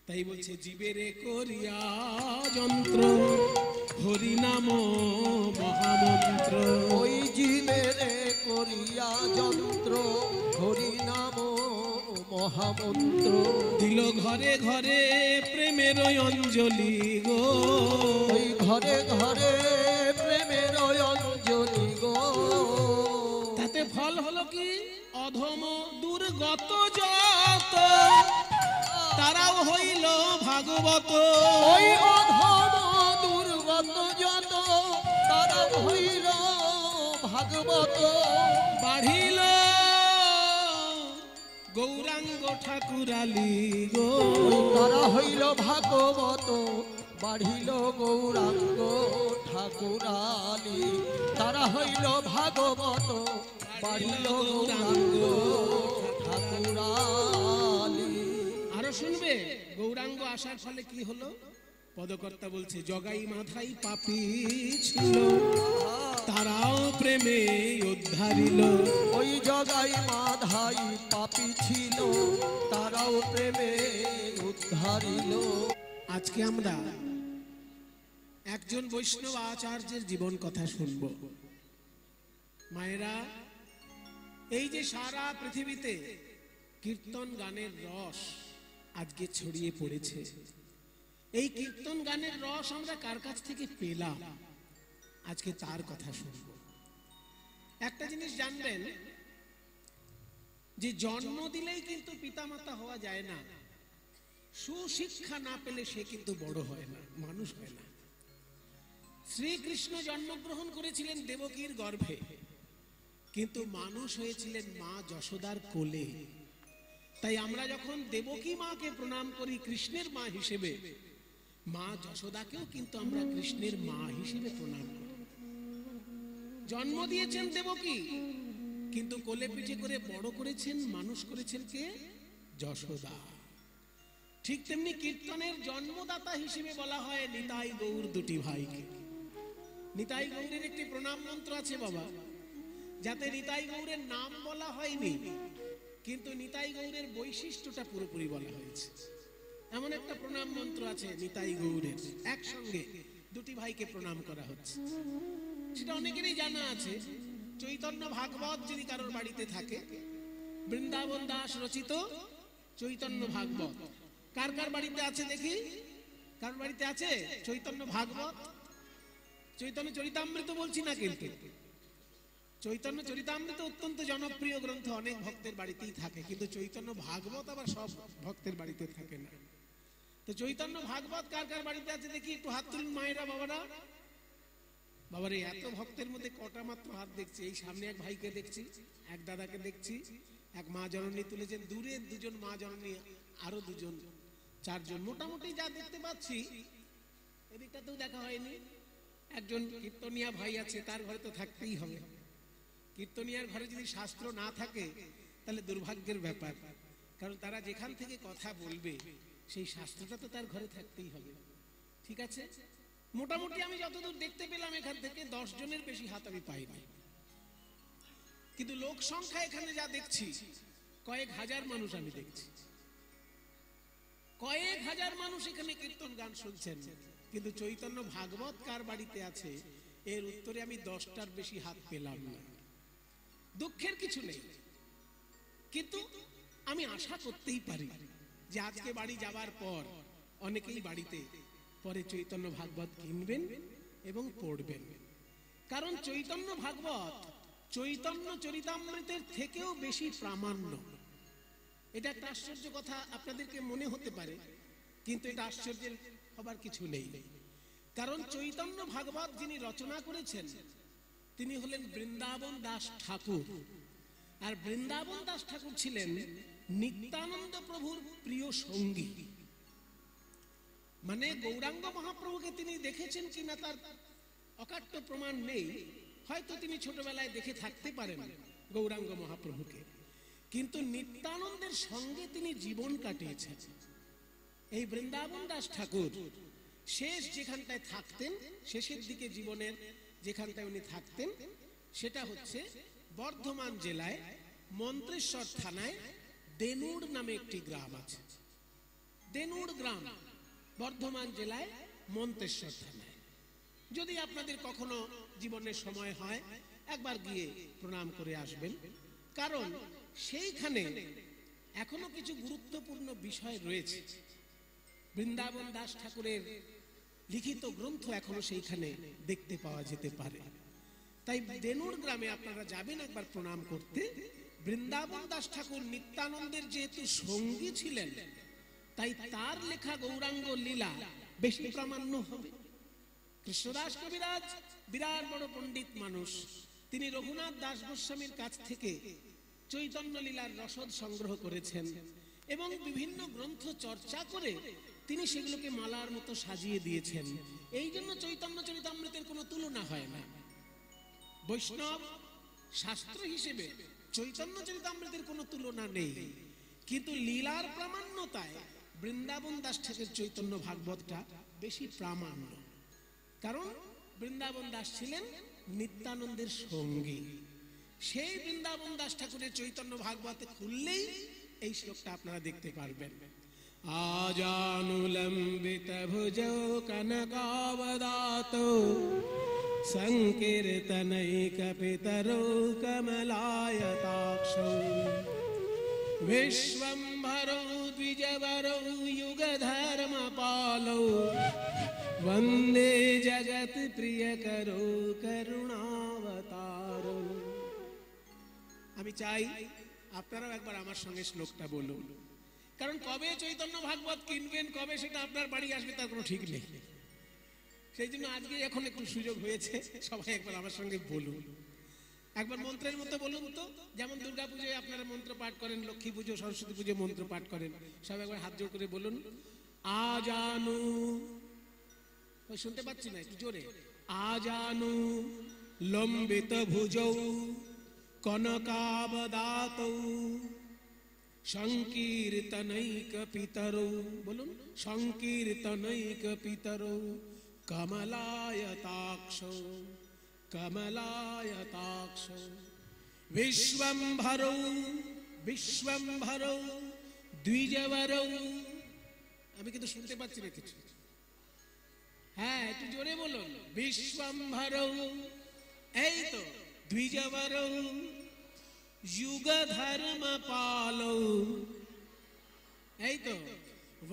তাই বলছে জীবেরে করিয়া যন্ত্র হরি নাম মহামন্ত্র। ওই জীবেরে করিয়া যন্ত্র হরি নাম মহামন্ত্র। দিল ঘরে ঘরে প্রেমের ওই অঞ্জলি গো, ওই ঘরে ঘরে প্রেমের ওই অঞ্জলি গো। তাতে ফল হলো কি, অধম দুর্গত যত তারাও হইল ভাগবত। ওই অধম দুর্গত যত তারা হইল ভাগবত। বাড়িল গৌরাঙ্গ ঠাকুরালি গো, তারা হইল ভাগবত, বাড়িল গৌরাঙ্গ ঠাকুরালি। তারা হইল ভাগবত, বাড়িল গৌরাঙ্গ ঠাকুরালি। আরো শুনবে, গৌরাঙ্গ আসার ফলে কি হলো? পদকর্তা বলছে, জগাই মাথাই পাপী ছিল তারাও প্রেমে উদ্ধারিল। ওই জগাই মাধাই পাপী ছিল তারাও প্রেমে উদ্ধারিল। আজকে আমরা একজন বৈষ্ণব আচার্যের জীবন কথা শুনব। মায়েরা, এই যে সারা পৃথিবীতে কীর্তন গানের রস আজকে ছড়িয়ে পড়েছে, এই কীর্তন গানের রস আমরা কার কাছ থেকে পেলাম? আজকে তার কথা শুনব। একটা জিনিস জানবেন, যে জন্ম দিলেই কিন্তু পিতামাতা হওয়া যায় না। সুশিক্ষা না পেলে সে কিন্তু বড় হয় না, মানুষ হয় না। শ্রীকৃষ্ণ জন্মগ্রহণ করেছিলেন দেবকীর গর্ভে, কিন্তু মানুষ হয়েছিলেন মা যশোদার কোলে। তাই আমরা যখন দেবকী মাকে প্রণাম করি কৃষ্ণের মা হিসেবে, মা যশোদাকেও কিন্তু আমরা কৃষ্ণের মা হিসেবে প্রণাম করি। জন্ম দিয়েছেন দেবকী, কিন্তু কোলে পিঠে করে বড় করেছেন, মানুষ করেছেন কে? যশোদা। ঠিক তেমনি কীর্তনের জন্মদাতা হিসেবে বলা হয় নিতাই গৌর দুটি ভাইকে। নিতাই গৌরের একটি প্রণাম মন্ত্র আছে বাবা, যাতে নিতাই গৌরের নাম বলা হয়নি, কিন্তু নিতাই গৌরের বৈশিষ্ট্যটা পুরোপুরি বলা হয়েছে। এমন একটা প্রণাম মন্ত্র আছে নিতাই গৌরের, একসঙ্গে দুটি ভাইকে প্রণাম করা হচ্ছে। সেটা অনেকেরই জানা আছে। চৈতন্য ভাগবত যদি কারোর বাড়িতে থাকে, বৃন্দাবন দাস রচিত চৈতন্য ভাগবত কার কার বাড়িতে আছে দেখি? কার বাড়িতে আছে চৈতন্য ভাগবত? চৈতন্য চরিতামৃত বলছি না, কিন্তু চৈতন্য চরিতামৃত অত্যন্ত জনপ্রিয় গ্রন্থ, অনেক ভক্তের বাড়িতেই থাকে, কিন্তু চৈতন্য ভাগবত আবার সব ভক্তের বাড়িতে থাকে না। তো চৈতন্য ভাগবত কার কার বাড়িতে আছে দেখি, একটু হাত তুলুন মায়েরা, বাবারা। বাবারে, এত ভক্তের মধ্যে কটা মাত্র হাত দেখছি? এই সামনে এক ভাইকে দেখছি, এক দাদাকে দেখছি, এক মা জননী তুলেছেন, দূরে দুজন মা জননী, আরো দুজন, চারজন, মোটামুটি যা দেখতে পাচ্ছি। এদিকটাতেও দেখা হয়নি। একজন কীর্তনিয়া ভাই আছে, তার ঘরে তো থাকতেই হবে। কীর্তনিয়ার ঘরে যদি শাস্ত্র না থাকে তাহলে দুর্ভাগ্যের ব্যাপার, কারণ তারা যেখান থেকে কথা বলবে সেই শাস্ত্রটা তো তার ঘরে থাকতেই হবে। ঠিক আছে, মোটামুটি আমি যতদূর দেখতে পেলাম এখান থেকে 10 জনের বেশি হাত আমি পাইনি, কিন্তু লোক সংখ্যা এখানে যা দেখছি কয়েক হাজার মানুষ আমি দেখছি। কয়েক হাজার মানুষ এখানে কীর্তন গান শুনছেন, কিন্তু চৈতন্য ভাগবত কার বাড়িতে আছে এর উত্তরে আমি 10টার বেশি হাত পেলাম না। দুঃখের কিছু নেই, কিন্তু আমি আশা করতেই পারি যে আজকে বাড়ি যাবার পর অনেকেই বাড়িতে পরে চৈতন্য ভাগবত কিনবেন এবং পড়বেন। কারণ চৈতন্য ভাগবত চৈতন্য চরিতামৃতের থেকেও বেশি প্রামাণ্য। এটা একটা আশ্চর্য কথা আপনাদেরকে মনে হতে পারে, কিন্তু এটা আশ্চর্যের হবার কিছু নেই। কারণ চৈতন্য ভাগবত যিনি রচনা করেছেন তিনি হলেন বৃন্দাবন দাস ঠাকুর। আর বৃন্দাবন দাস ঠাকুর ছিলেন নিত্যানন্দ প্রভুর প্রিয় সঙ্গী। মানে গৌরাঙ্গ মহাপ্রভুকে তিনি দেখেছেন কিনা তার অকাট্য প্রমাণ নেই, হয়তো তিনি ছোটবেলায় দেখে থাকতে পারেন গৌরাঙ্গ মহাপ্রভুকে, কিন্তু নিত্যানন্দের সঙ্গে তিনি জীবন কাটিয়েছেন। এই বৃন্দাবন দাস ঠাকুর শেষ যেখানটায় থাকতেন, শেষের দিকে জীবনের যেখানটায় উনি থাকতেন, সেটা হচ্ছে বর্ধমান জেলায় মন্ত্রেশ্বর থানায় দেনুড় নামে একটি গ্রাম আছে। দেনুড় গ্রাম বর্ধমান জেলায় মন্ত্রেশ্বর থানায়। যদি আপনাদের কখনো জীবনের সময় হয় একবার গিয়ে প্রণাম করে আসবেন, কারণ সেইখানে এখনো কিছু গুরুত্বপূর্ণ বিষয় রয়েছে। বৃন্দাবন দাস ঠাকুরের লিখিত গ্রন্থ এখনো সেইখানে দেখতে পাওয়া যেতে পারে। তাই দেনুর গ্রামে আপনারা যাবেন একবার প্রণাম করতে। বৃন্দাবন দাস ঠাকুর নিত্যানন্দের যেহেতু সঙ্গী ছিলেন, তাই তার লেখা গৌরাঙ্গ লীলা বেশি প্রামাণ্য হবে। কৃষ্ণদাস কবিরাজ বিরাট বড় পণ্ডিত মানুষ, তিনি রঘুনাথ দাস গোস্বামীর কাছ থেকে চৈতন্য লীলার রসদ সংগ্রহ করেছেন এবং বিভিন্ন গ্রন্থ চর্চা করে তিনি সেগুলোকে মালার মতো সাজিয়ে দিয়েছেন। এই জন্য চৈতন্য চরিতামৃতের কোনো তুলনা হয় না। বৈষ্ণব শাস্ত্র হিসেবে চৈতন্য চরিতামৃতের কোনো তুলনা নেই, কিন্তু লীলার প্রামাণ্যতায় বৃন্দাবন দাস ঠাকুরের চৈতন্য ভাগবতটা বেশি প্রামাণ্য। কারণ বৃন্দাবন দাস ছিলেন নিত্যানন্দের সঙ্গী। সেই বৃন্দাবন দাস ঠাকুরের চৈতন্য ভাগবতে খুললেই এই শ্লোকটা আপনারা দেখতে পারবেন। আজানুলম্বিত ভুজৌ কনকাবদাতো সংকীর্তনৈক পিতরৌ কমলায়তাক্ষৌ বিশ্বম্ভরৌ দ্বিজবরৌ যুগধর্মপালৌ वंदे जगत प्रिय करो करुणावतारो। আমি চাই আপনারাও একবার আমার সঙ্গে শ্লোকটা বলুন, কারণ কবে চৈতন্য ভাগবত কিনবেন, কবে সেটা আপনার বাড়ি আসবে তার কোনো ঠিক নেই। সেই জন্য আজকে এখন একটু সুযোগ হয়েছে, সবাই একবার আমার সঙ্গে বলুন। একবার মন্ত্রের মতো বলুন তো, যেমন দুর্গা পুজোয় আপনারা মন্ত্র পাঠ করেন, লক্ষ্মী পুজো সরস্বতী পুজো মন্ত্র পাঠ করেন, সবাই একবার হাত জোড় করে বলুন আজানু। শুনতে পাচ্ছি না, একটু জোরে। আজানু লম্বিত ভুজৌ কনকাবদাতৌ সংকীর্তনৈক পিতরৌ, বলুন সংকীর্তনৈক পিতরৌ কমলায়তাক্ষৌ কমলায়তাক্ষৌ বিশ্বম্ভরৌ বিশ্বম্ভরৌ দ্বিজবরৌ। আমি কিন্তু শুনতে পাচ্ছি না কিছু, হ্যাঁ একটু জোরে বলুন। বিশ্বম্ভরৌ, এই তো দ্বিজবরৌ যুগ ধর্ম পালৌ, এই তো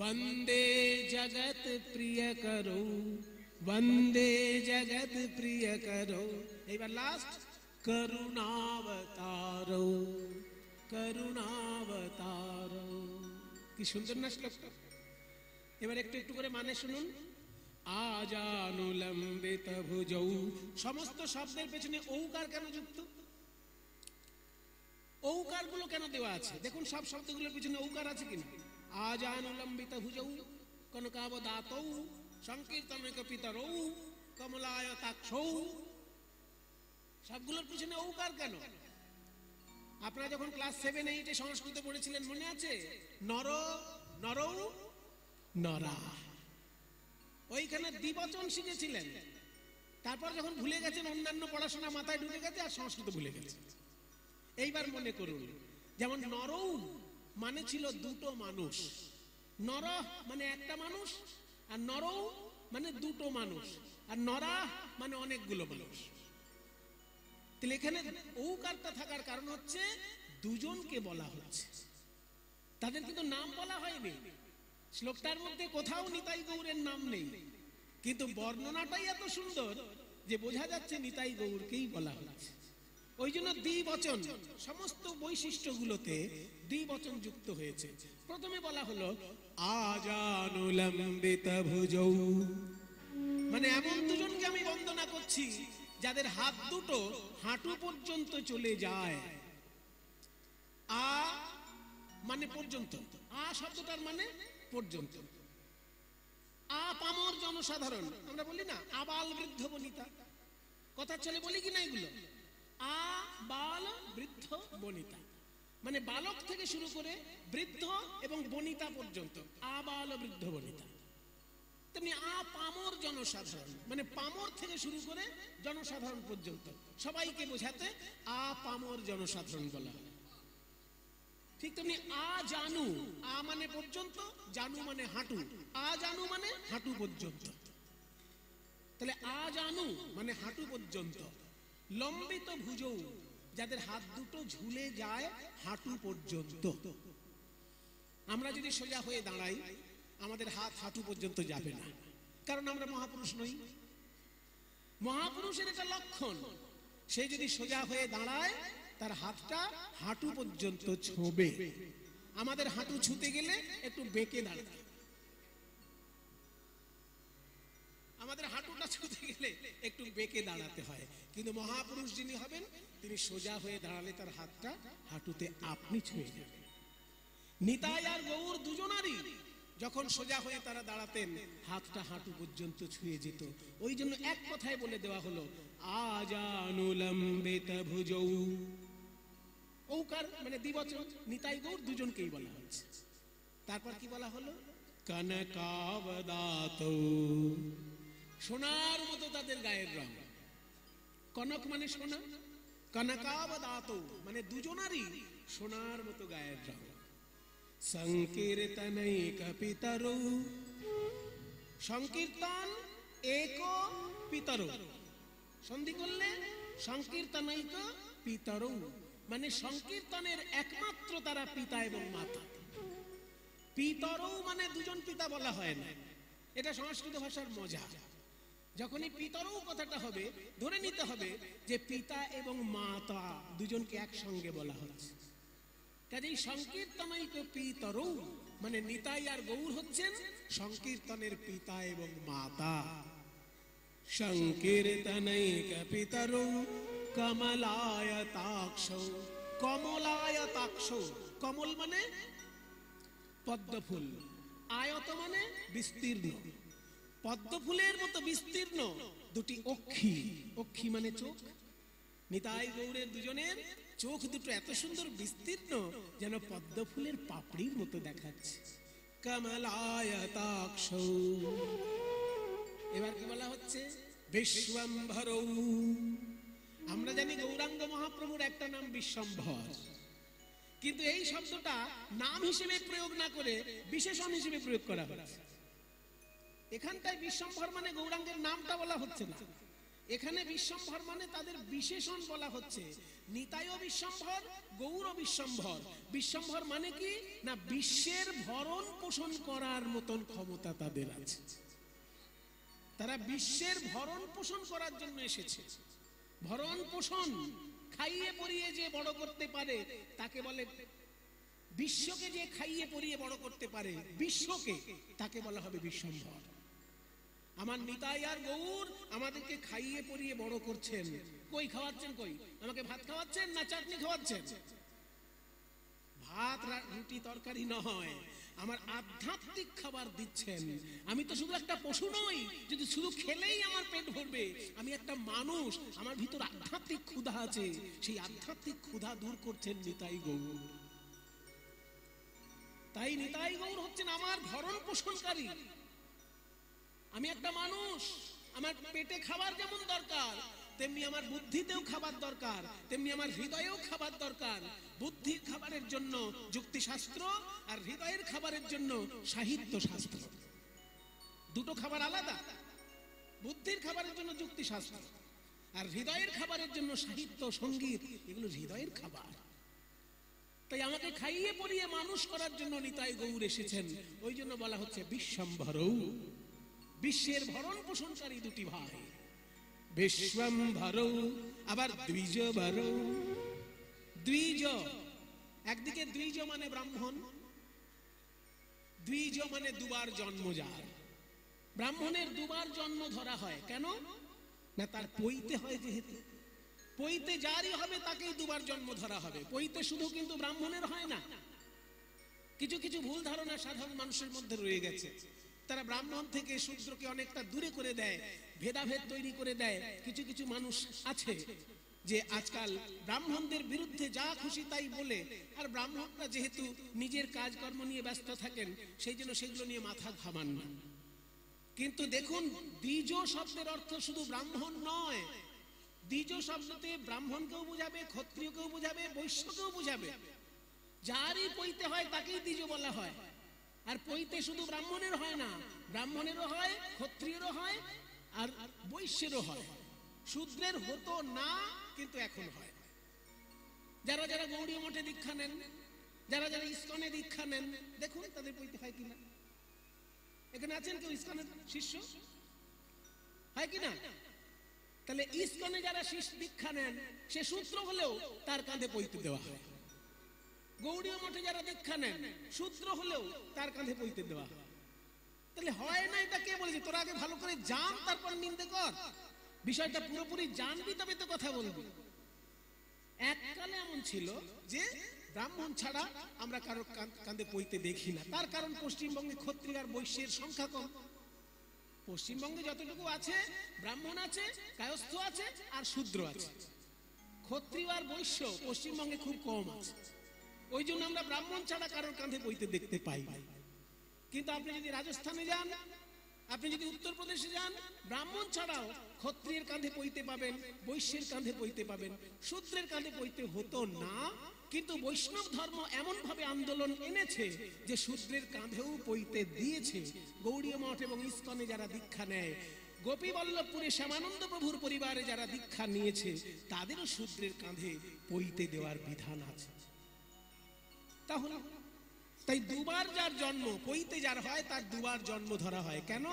বন্দে জগৎ প্রিয় করো বন্দে জগৎ প্রিয় করো। এইবার লাস্ট করুণাবতারৌ করুণাবতারৌ। কি সুন্দর না শ্লোকটা? এবার একটু একটু করে মানে শুনুন। আজানুলম্বিত ভুজৌ, সমস্ত শব্দের পেছনে ঔকার কেন যুক্ত? ঔকার গুলো কেন দেওয়া আছে দেখুন, সব শব্দগুলোর পিছনে ঔকার আছে কিনা। আজানুলম্বিত ভুজৌ কনকাবদাতৌ সংকীর্তনৈক পিতরৌ কমলায়তাক্ষৌ, সবগুলোর পিছনে ঔকার কেন? আপনারা যখন ক্লাস 7-8 সংস্কৃত পড়েছিলেন মনে আছে? নর নরৌ নরা, ওইখানে দ্বিবচন শিখেছিলেন। তারপর যখন ভুলে গেছেন, অন্যান্য পড়াশোনা মাথায় ঢুকে গেছে আর সংস্কৃত ভুলে গেছে। এইবার মনে করুন, যেমন নরৌ মানে ছিল দুটো মানুষ, নর মানে একটা মানুষ, আর নরৌ মানে দুটো মানুষ, আর নরা মানে অনেকগুলো মানুষ। তাহলে এখানে ঔকারটা থাকার কারণ হচ্ছে দুজনকে বলা হচ্ছে, তাদের কিন্তু নাম বলা হয়নি। শ্লোকটার মধ্যে কোথাও নিতাই গৌরের নাম নেই, কিন্তু বর্ণনাটাই এত সুন্দর যে বোঝা যাচ্ছে নিতাই গৌরকেই বলা হচ্ছে। ওই জন্য দ্বিবচন, সমস্ত বৈশিষ্ট্যগুলোতে দ্বিবচন যুক্ত হয়েছে। প্রথমে বলা হলো আজানুলম্বিত ভুজৌ, মানে এমন দুজনকে আমি বন্দনা করছি যাদের হাত দুটো হাঁটু পর্যন্ত চলে যায়। আ মানে পর্যন্ত, আ শব্দটার মানে পর্যন্ত। আ পামর জনসাধারণ, আমরা বলি না আবাল বৃদ্ধ বনিতা, কথা চলে বলি কিনা এগুলো। আ বাল বৃদ্ধ বনিতা মানে বালক থেকে শুরু করে বৃদ্ধ এবং বনিতা পর্যন্ত, আবাল বৃদ্ধ বনিতা। তেমনি আ পামর জনসাধারণ মানে পামর থেকে শুরু করে জনসাধারণ পর্যন্ত সবাইকে বোঝাতে আ পামর জনসাধারণ বলা হয়। ঠিক তেমনি আ জানু, আ মানে পর্যন্ত, জানু মানে হাঁটু, আ জানু মানে হাঁটু পর্যন্ত। তাহলে আ জানু মানে হাঁটু পর্যন্ত। লম্বিত ভুজৌ, যাদের হাত দুটো ঝুলে যায় হাঁটু পর্যন্ত। আমরা যদি সোজা হয়ে দাঁড়াই আমাদের হাত হাঁটু পর্যন্ত যাবে না, কারণ আমরা মহাপুরুষ নই। মহাপুরুষের এটা লক্ষণ, সে যদি সোজা হয়ে দাঁড়ায় তার হাতটা হাঁটু পর্যন্ত ছোঁবে। আমাদের হাঁটু ছুঁতে গেলে একটু বেঁকে দাঁড়াতে, আমাদের হাঁটুটা ছুঁতে গেলে একটু বেঁকে দাঁড়াতে হয়। কিন্তু মহাপুরুষ যিনি হবেন তিনি সোজা হয়ে দাঁড়ালে তার হাতটা হাঁটুতে আপনি ছুঁয়ে যাবে। নিতাই আর গৌর দুজনারই যখন সোজা হয়ে তারা দাঁড়াতেন হাতটা হাঁটু পর্যন্ত ছুঁয়ে যেত। ওই জন্য এক কথায় বলে দেওয়া হলো আজানুলম্বিত ভুজৌ। ওকার মানে দ্বিবচন, নিতাই গৌর দুজনকেই বলা হচ্ছে। তারপর কি বলা হলো? কনকাবদাতৌ, সোনার মতো তাদের গায়ের রং। কনক মানে সোনা, কনকাবদাতৌ মানে দুজনারই সোনার মতো গায়ের রং। সংকীর্তনৈক পিতরৌ, সংকীর্তন এক পিতরৌ, সন্ধি করলে সংকীর্তনৈক পিতরৌ মানে সংকীর্তনের একমাত্র তারা পিতা এবং মাতা। পিতরৌ মানে দুজন পিতা বলা হয় না, এটা সংস্কৃত ভাষার মজা। যখনই পিতরৌ কথাটা হবে ধরে নিতে হবে যে পিতা এবং মাতা দুজনকে একসঙ্গে বলা হচ্ছে। কাজেই সংকীর্তনৈক পিতরৌ মানে নিতাই আর গৌর হচ্ছেন সংকীর্তনের পিতা এবং মাতা। সংকীর্তনৈক পিতরৌ কমলায়তাক্ষৌ, কমলায়তাক্ষৌ, কমল মানে পদ্ম ফুল, আয়ত মানে বিস্তীর্ণ, পদ্ম ফুলের মতো বিস্তীর্ণ দুটি অক্ষি, অক্ষি মানে চোখ। নিতাই গৌরের দুজনের চোখ দুটো এত সুন্দর বিস্তীর্ণ যেন পদ্ম ফুলের পাপড়ির মতো দেখাচ্ছে। কমলায়তাক্ষৌ। এবার কি বলা হচ্ছে? বিশ্বম্ভরৌ। আমরা জানি গৌরাঙ্গ মহাপ্রভুর একটা নাম বিশ্বম্ভর, কিন্তু এই শব্দটা নাম হিসেবে প্রয়োগ না করে বিশেষণ হিসেবে প্রয়োগ করা হচ্ছে। এখানটায় বিশ্বম্ভর মানে গৌরাঙ্গের নামটা বলা হচ্ছে না, এখানে বিশ্বম্ভর মানে তাদের বিশেষণ বলা হচ্ছে। নিতাইও বিশ্বম্ভর, গৌর বিশ্বম্ভর। বিশ্বম্ভর মানে কি না বিশ্বের ভরণ পোষণ করার মতন ক্ষমতা তাদের আছে। তারা বিশ্বের ভরণ পোষণ করার জন্য এসেছে। ভরণ পোষণ খাইয়ে পরিয়ে যে বড় করতে পারে তাকে বলে, বিশ্বকে যে খাইয়ে পরিয়ে বড় করতে পারে বিশ্বকে, তাকে বলা হবে বিশ্বম্ভর। আমার নিতাই আর গৌর আমাদেরকে খাইয়ে পরিয়ে বড় করছেন। কই খাওয়াচ্ছেন? কই আমাকে ভাত খাওয়াচ্ছেন না চাটনি খাওয়াচ্ছেন? ভাত রুটি তরকারি নয়, আমার আধ্যাত্মিক খাবার দিচ্ছেন। আমি তো শুধু একটা পশু নই যদি শুধু খেলেই আমার পেট ভরবে, আমি একটা মানুষ, আমার ভিতর আধ্যাত্মিক ক্ষুধা আছে, সেই আধ্যাত্মিক ক্ষুধা দূর করছেন নিতাই গৌর। তাই নিতাই গৌর হচ্ছেন আমার ভরণ পোষণকারী। আমি একটা মানুষ, আমার পেটে খাবার যেমন দরকার তেমনি আমার বুদ্ধিতেও খাবার দরকার, তেমনি আমার হৃদয়েও খাবার দরকার। বুদ্ধির খাবারের জন্য যুক্তিশাস্ত্র আর হৃদয়ের খাবারের জন্য সাহিত্য শাস্ত্র, দুটো খাবার আলাদা। বুদ্ধির খাবারের জন্য যুক্তিশাস্ত্র আর হৃদয়ের খাবারের জন্য সাহিত্য সঙ্গীত, এগুলো হৃদয়ের খাবার। তাই আমাকে খাইয়ে পরিয়ে মানুষ করার জন্য নিতাই গৌর এসেছেন। ওই জন্য বলা হচ্ছে বিশ্বম্ভরৌ, বিশ্বের ভরণ পোষণকারী দুটি ভাই। বিশ্বম্ভরৌ আবার দ্বিজবরৌ। দ্বিজ, একদিকে দ্বিজ মানে ব্রাহ্মণ, দ্বিজ মানে দুবার জন্ম যার। ব্রাহ্মণের দুবার জন্ম ধরা হয় কেন না তার পৈতে হয়, যেহেতু পৈতে যারই হবে তাকেই দুবার জন্ম ধরা হবে। পৈতে শুধু কিন্তু ব্রাহ্মণের হয় না। কিছু কিছু ভুল ধারণা সাধারণ মানুষের মধ্যে রয়ে গেছে। তারা ব্রাহ্মণ থেকে শূদ্রকে অনেকটা দূরে করে দেয়, ভেদাভেদ তৈরি করে দেয়। কিছু কিছু মানুষ আছে যে আজকাল ব্রাহ্মণদের বিরুদ্ধে যা খুশি তাই বলে, আর ব্রাহ্মণরা যেহেতু নিজের কাজকর্ম নিয়ে ব্যস্ত থাকেন সেই জন্য সেগুলো নিয়ে মাথা ঘামান না। কিন্তু দেখুন, দ্বিজ শব্দের অর্থ শুধু ব্রাহ্মণ নয়। দ্বিজ শব্দতে ব্রাহ্মণকেও বোঝাবে, ক্ষত্রিয়কেও বোঝাবে, বৈশ্যকেও বোঝাবে। যারই পৈতে হয় তাকেই দ্বিজ বলা হয়। আর পৈতে শুধু ব্রাহ্মণের হয় না, ব্রাহ্মণেরও হয়, ক্ষত্রিয়েরও হয়, আর বৈশ্যেরও হয়। শূদ্রের হতো না কিন্তু এখন হয়। যারা যারা গৌড়ীয় মঠে দীক্ষা নেন, যারা যারা ইসকনে দীক্ষা নেন দেখুন তাদের পৈতে হয় কিনা। এখানে আছেন কেউ ইসকনের শিষ্য, হয় কিনা? তাহলে ইসকনে যারা শিষ্য দীক্ষা নেন সে সূত্র হলেও তার কাঁধে পৈতে দেওয়া হয়। গৌড়ীয় মঠে যারা দীক্ষা নেন সূত্র হলেও তার কাঁধে পৈতে দেওয়া হয়। তাহলে হয় না, এটা কে বলেছে? তোরা আগে ভালো করে জান, তারপর নিন্দে কর। বিষয়টা পুরোপুরি জানবি তবে তো কথা বলবি। এককালে এমন ছিল যে ব্রাহ্মণ ছাড়া আমরা কারো কাঁধে পৈতে দেখি না। তার কারণ পশ্চিমবঙ্গে ক্ষত্রিয় আর বৈশ্যের সংখ্যা কম। পশ্চিমবঙ্গে যতটুকু আছে ব্রাহ্মণ আছে, কায়স্থ আছে আর শূদ্র আছে। ক্ষত্রিয় আর বৈশ্য পশ্চিমবঙ্গে খুব কম আছে। ওই জন্য আমরা ব্রাহ্মণ ছাড়া কারোর কাঁধে পৈতে দেখতে পাই। কিন্তু আপনি যদি রাজস্থানে যান, আপনি যদি উত্তরপ্রদেশে যান, ব্রাহ্মণ ছাড়াও ক্ষত্রিয়ের কাঁধে পৈতে পাবেন, বৈশ্যের কাঁধে পৈতে পাবেন, শূদ্রের কাঁধে পৈতে হতো না। কিন্তু বৈষ্ণব ধর্ম এমন ভাবে আন্দোলন এনেছে যে শূদ্রের কাঁধেও পৈতে দিয়েছে। গৌড়ীয় মঠ এবং ইসকনে যারা দীক্ষা নেয়, গোপীবল্লভপুরে শ্যামানন্দ প্রভুর পরিবারে যারা দীক্ষা নিয়েছে, তাদেরও শূদ্রের কাঁধে পৈতে দেওয়ার বিধান আছে। তাহলে তাই দুবার যার জন্ম, পৈতে যার হয় তার দুবার জন্ম ধরা হয়। কেন?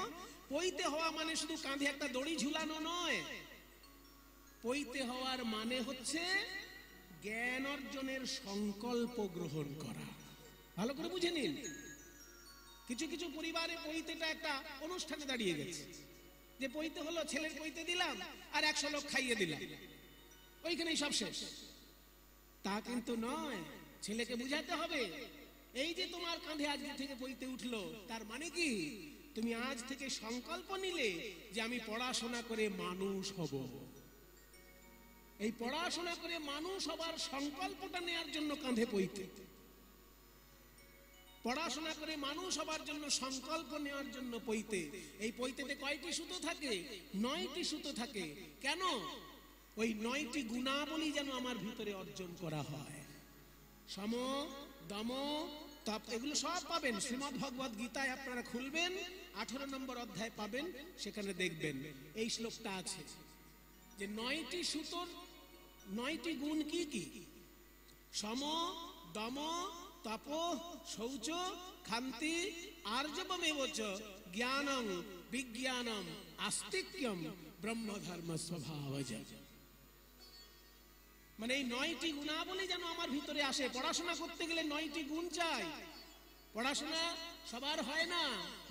পৈতে হওয়া মানে শুধু কাঁধে একটা দড়ি ঝুলানো নয়। পৈতে হওয়ার মানে হচ্ছে জ্ঞান অর্জনের সংকল্প গ্রহণ করা। ভালো করে বুঝে নিন। কিছু কিছু পরিবারে পৈতেটা একটা অনুষ্ঠানে দাঁড়িয়ে গেছে, যে পৈতে হলো, ছেলের পৈতে দিলাম আর 100 লোক খাইয়ে দিলাম, ওইখানেই সব শেষ। তা কিন্তু নয়। ছেলেকে বুঝাতে হবে, এই যে তোমার কাঁধে আজ থেকে পৈতে উঠলো, তার মানে কি? তুমি আজ থেকে সংকল্প নিলে যে আমি পড়াশোনা করে মানুষ হব। এই পড়াশোনা করে মানুষ হবার সংকল্পটা নেওয়ার জন্য কাঁধে পৈতে। পড়াশোনা করে মানুষ হবার জন্য সংকল্প নেওয়ার জন্য পৈতে। এই পৈতেতে কয়টি সুতো থাকে? 9টি সুতো থাকে। কেন? ওই 9টি গুণাবলী যেন আমার ভিতরে অর্জন করা হয়। সম, দম, তপ, এগুলো সব পাবেন শ্রীমদ্ ভগবদ গীতায়। আপনারা খুলবেন, 18 নম্বর অধ্যায় পাবেন, সেখানে দেখবেন এই শ্লোকটা আছে যে 9টি সুতোর 9টি গুণ কি কি? সম, দম, তপ, শৌচ, ক্ষান্তি, আর্জবমেবচ, জ্ঞানং, বিজ্ঞানম, আস্তিক্যম, ব্রহ্মধর্ম স্বভাবজ। মানে এই 9টি গুণাবলী যেন আমার ভিতরে আসে। পড়াশোনা করতে গেলে 9টি গুণ চাই। পড়াশোনা সবার হয় না।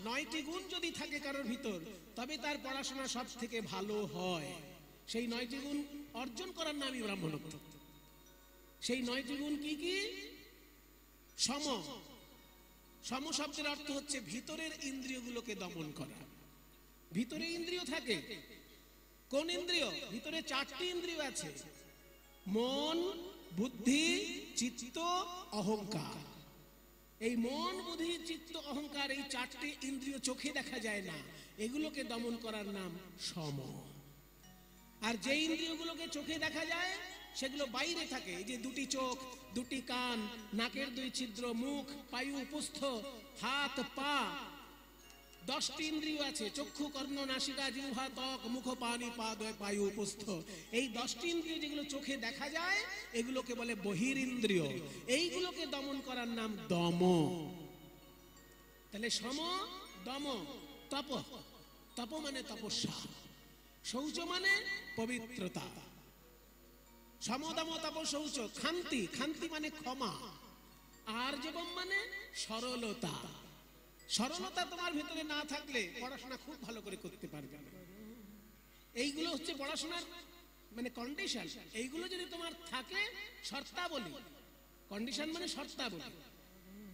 9টি গুণ যদি থাকে কারোর ভিতর, তবে তার পড়াশোনা সব থেকে ভালো হয়। সেই 9টি গুণ অর্জন করার নামই ব্রাহ্মণত্ব। সেই 9টি গুণ কি কি? সম। সম শব্দের অর্থ হচ্ছে ভিতরের ইন্দ্রিয়গুলোকে দমন করা। ভিতরে ইন্দ্রিয় থাকে। কোন ইন্দ্রিয়? ভিতরে 4টি ইন্দ্রিয় আছে, মন, বুদ্ধি, চিত্ত, অহংকার। এই মন, বুদ্ধি, চিত্ত, অহংকার, এই 4টি ইন্দ্রিয় চোখে দেখা যায় না, এগুলোকে দমন করার নাম সম। আর যে ইন্দ্রিয়গুলোকে চোখে দেখা যায় সেগুলো বাইরে থাকে। এই যে 2টি চোখ, 2টি কান, নাকের 2 ছিদ্র, মুখ, পায়ু, উপস্থ, হাত, পা, 10টি ইন্দ্রিয় আছে। চক্ষু, কর্ণ, নাসিকা, জিহ্বা, ত্বক, মুখ, পানি, পাদ, পায়ু, উপস্থ। এই 10টি ইন্দ্রিয় যেগুলো চোখে দেখা যায় এগুলোকে বলে বহিরিন্দ্রিয়। এইগুলোকে দমন করার নাম দম। তাহলে সম, দম, তপ। তপ মানে তপস্যা। শৌচ মানে পবিত্রতা। সম, দম, তপ, শৌচ। ক্ষান্তি, ক্ষান্তি মানে ক্ষমা। আর্জবম মানে সরলতা। সরলতা তোমার ভিতরে না থাকলে পড়াশোনা খুব ভালো করে করতে পারবে না। এইগুলো হচ্ছে পড়াশোনার মানে কন্ডিশন। এইগুলো যদি তোমার থাকে, শর্তাবলী। কন্ডিশন মানে শর্তাবলী।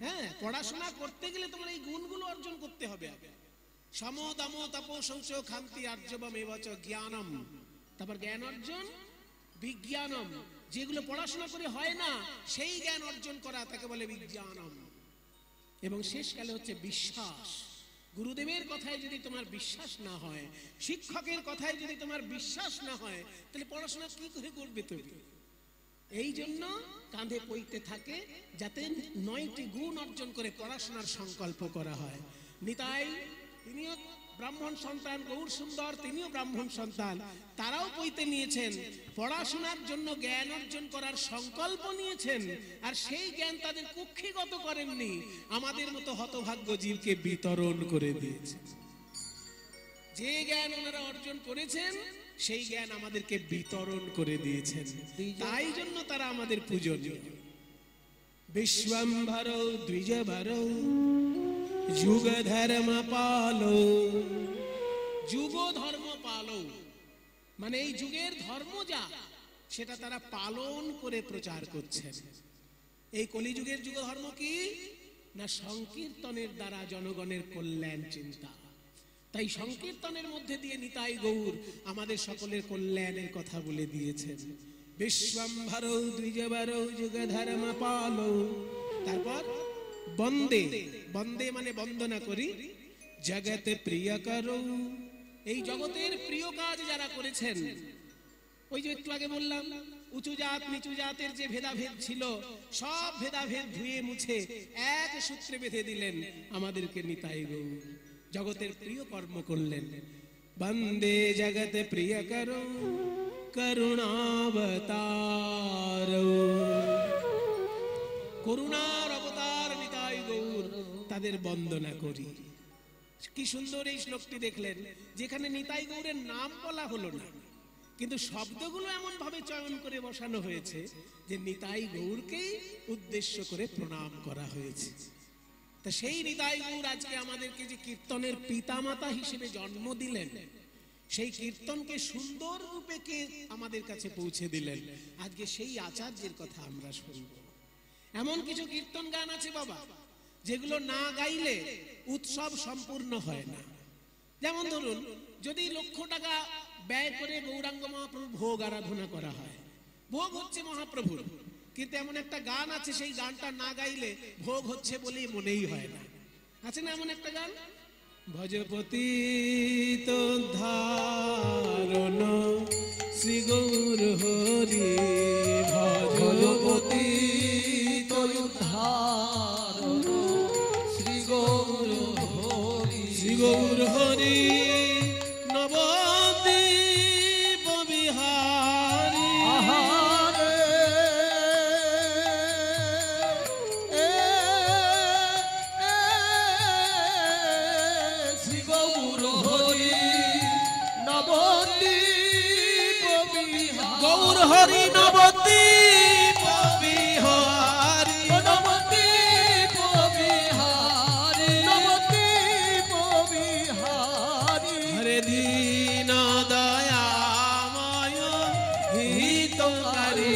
হ্যাঁ, পড়াশোনা করতে গেলে তোমার এই গুণগুলো অর্জন করতে হবে। সম, দম, তপ, শৌচ, ক্ষান্তি, আর্জবম এবচ জ্ঞানম। তারপর জ্ঞান অর্জন, বিজ্ঞানম। যেগুলো পড়াশোনা করে হয় না সেই জ্ঞান অর্জন করা, তাকে বলে বিজ্ঞানম। এবং শেষকালে হচ্ছে বিশ্বাস। গুরুদেবের কথায় যদি তোমার বিশ্বাস না হয়, শিক্ষকের কথায় যদি তোমার বিশ্বাস না হয়, তাহলে পড়াশোনা কি করে করবে তুমি? এই জন্য কাঁধে পৈতে থাকে, যাতে 9টি গুণ অর্জন করে পড়াশোনার সংকল্প করা হয়। নিতাই তিনিও ব্রাহ্মণ সন্তান, গৌর সুন্দর তিনিও ব্রাহ্মণ সন্তান, তারাও পৈতে নিয়েছেন, পড়াশোনার জন্য জ্ঞান অর্জন করার সংকল্প নিয়েছেন, আর সেই জ্ঞান তাদের কুক্ষিগত করেননি, আমাদের মতো হতভাগ্য জীবকে বিতরণ করে দিয়েছেন। যে জ্ঞান ওনারা অর্জন করেছেন সেই জ্ঞান আমাদেরকে বিতরণ করে দিয়েছেন, তাই জন্য তারা আমাদের পূজনীয়। বিশ্বম্ভর দ্বিজবর যুগ ধর্ম পালো, যুগ ধর্ম পালো মানে এই যুগের ধর্ম যা সেটা তারা পালন করে প্রচার করছেন। এই কলিযুগের যুগ ধর্ম কি না? সংকীর্তনের দ্বারা জনগণের কল্যাণ চিন্তা। তাই সংকীর্তনের মধ্যে দিয়ে নিতাই গৌর আমাদের সকলের কল্যাণের কথা বলে দিয়েছেন। বিশ্বম্ভর দ্বিজবর যুগ ধর্ম পালো, তারপর বন্দে, বন্দে মানে বন্দনা করি, জগতে প্রিয় করো, এই জগতের প্রিয় কাজ যারা করেছেন, ওই যে একটু আগে বললাম উঁচু জাত নিচু জাতের যে ভেদাভেদ ছিল সব ভেদাভেদ ধুয়ে মুছে এক সূত্রে বেঁধে দিলেন আমাদেরকে নিতাই গৌর, জগতের প্রিয় কর্ম করলেন। বন্দে জগতে প্রিয় করো করুণাবতার, করুণার অবতার নিতাই গৌর, তাদের বন্দনা করি। কি সুন্দর এই শ্লোকটি দেখলেন, যেখানে নিতাই গৌরের নাম বলা হলো না, কিন্তু শব্দগুলো এমন ভাবে চয়ন করে বসানো হয়েছে যে নিতাই গৌরকেই উদ্দেশ্য করে প্রণাম করা হয়েছে। তা সেই নিতাই গৌর আজকে আমাদেরকে যে কীর্তনের পিতামাতা হিসেবে জন্ম দিলেন, সেই কীর্তনকে সুন্দর রূপে কে আমাদের কাছে পৌঁছে দিলেন, আজকে সেই আচার্যের কথা আমরা শুনব। এমন কিছু কীর্তন গান আছে বাবা যেগুলো না গাইলে উৎসব সম্পূর্ণ হয় না। যেমন ধরুন, যদি লক্ষ টাকা ব্যয় করে গৌরাঙ্গ মহাপ্রভুর ভোগ আরাধনা করা হয়, ভোগ হচ্ছে মহাপ্রভুর, কিন্তু এমন একটা গান আছে সেই গানটা না গাইলে ভোগ হচ্ছে বলেই মনেই হয় না। আছে না এমন একটা গান? ভজপতি তো ধারণ শ্রী গৌর হরি, ভজপতি তো ধারণ শ্রী গৌর হরি, শ্রী গৌর হরি নবদ্বীপ বিহারী। আহারে শ্রী গৌর হরি নবদ্বীপ বিহারী, গৌর হরি নবদ্বীপ বিহারী, নবদ্বীপ বিহারী, নবদ্বীপ বিহারী। হরে দীন দয়াময় হিতকারী,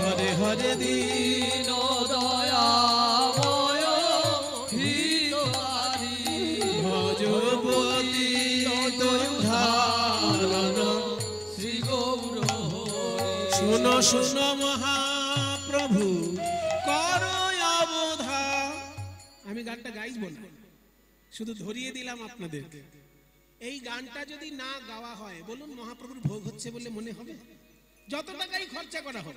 হরে হরে দীন দয়াময় হিতকারী, ভজপতি ধারণ শ্রী গৌর হরি। শুনো শুনো মহাপ্রভু করো অবধান। আমি গানটা গাইব না, শুধু ধরিয়ে দিলাম আপনাদেরকে। এই গানটা যদি না গাওয়া হয়, বলুন মহাপ্রভুর ভোগ হচ্ছে বলে মনে হবে? যত টাকাই খরচা করা হোক,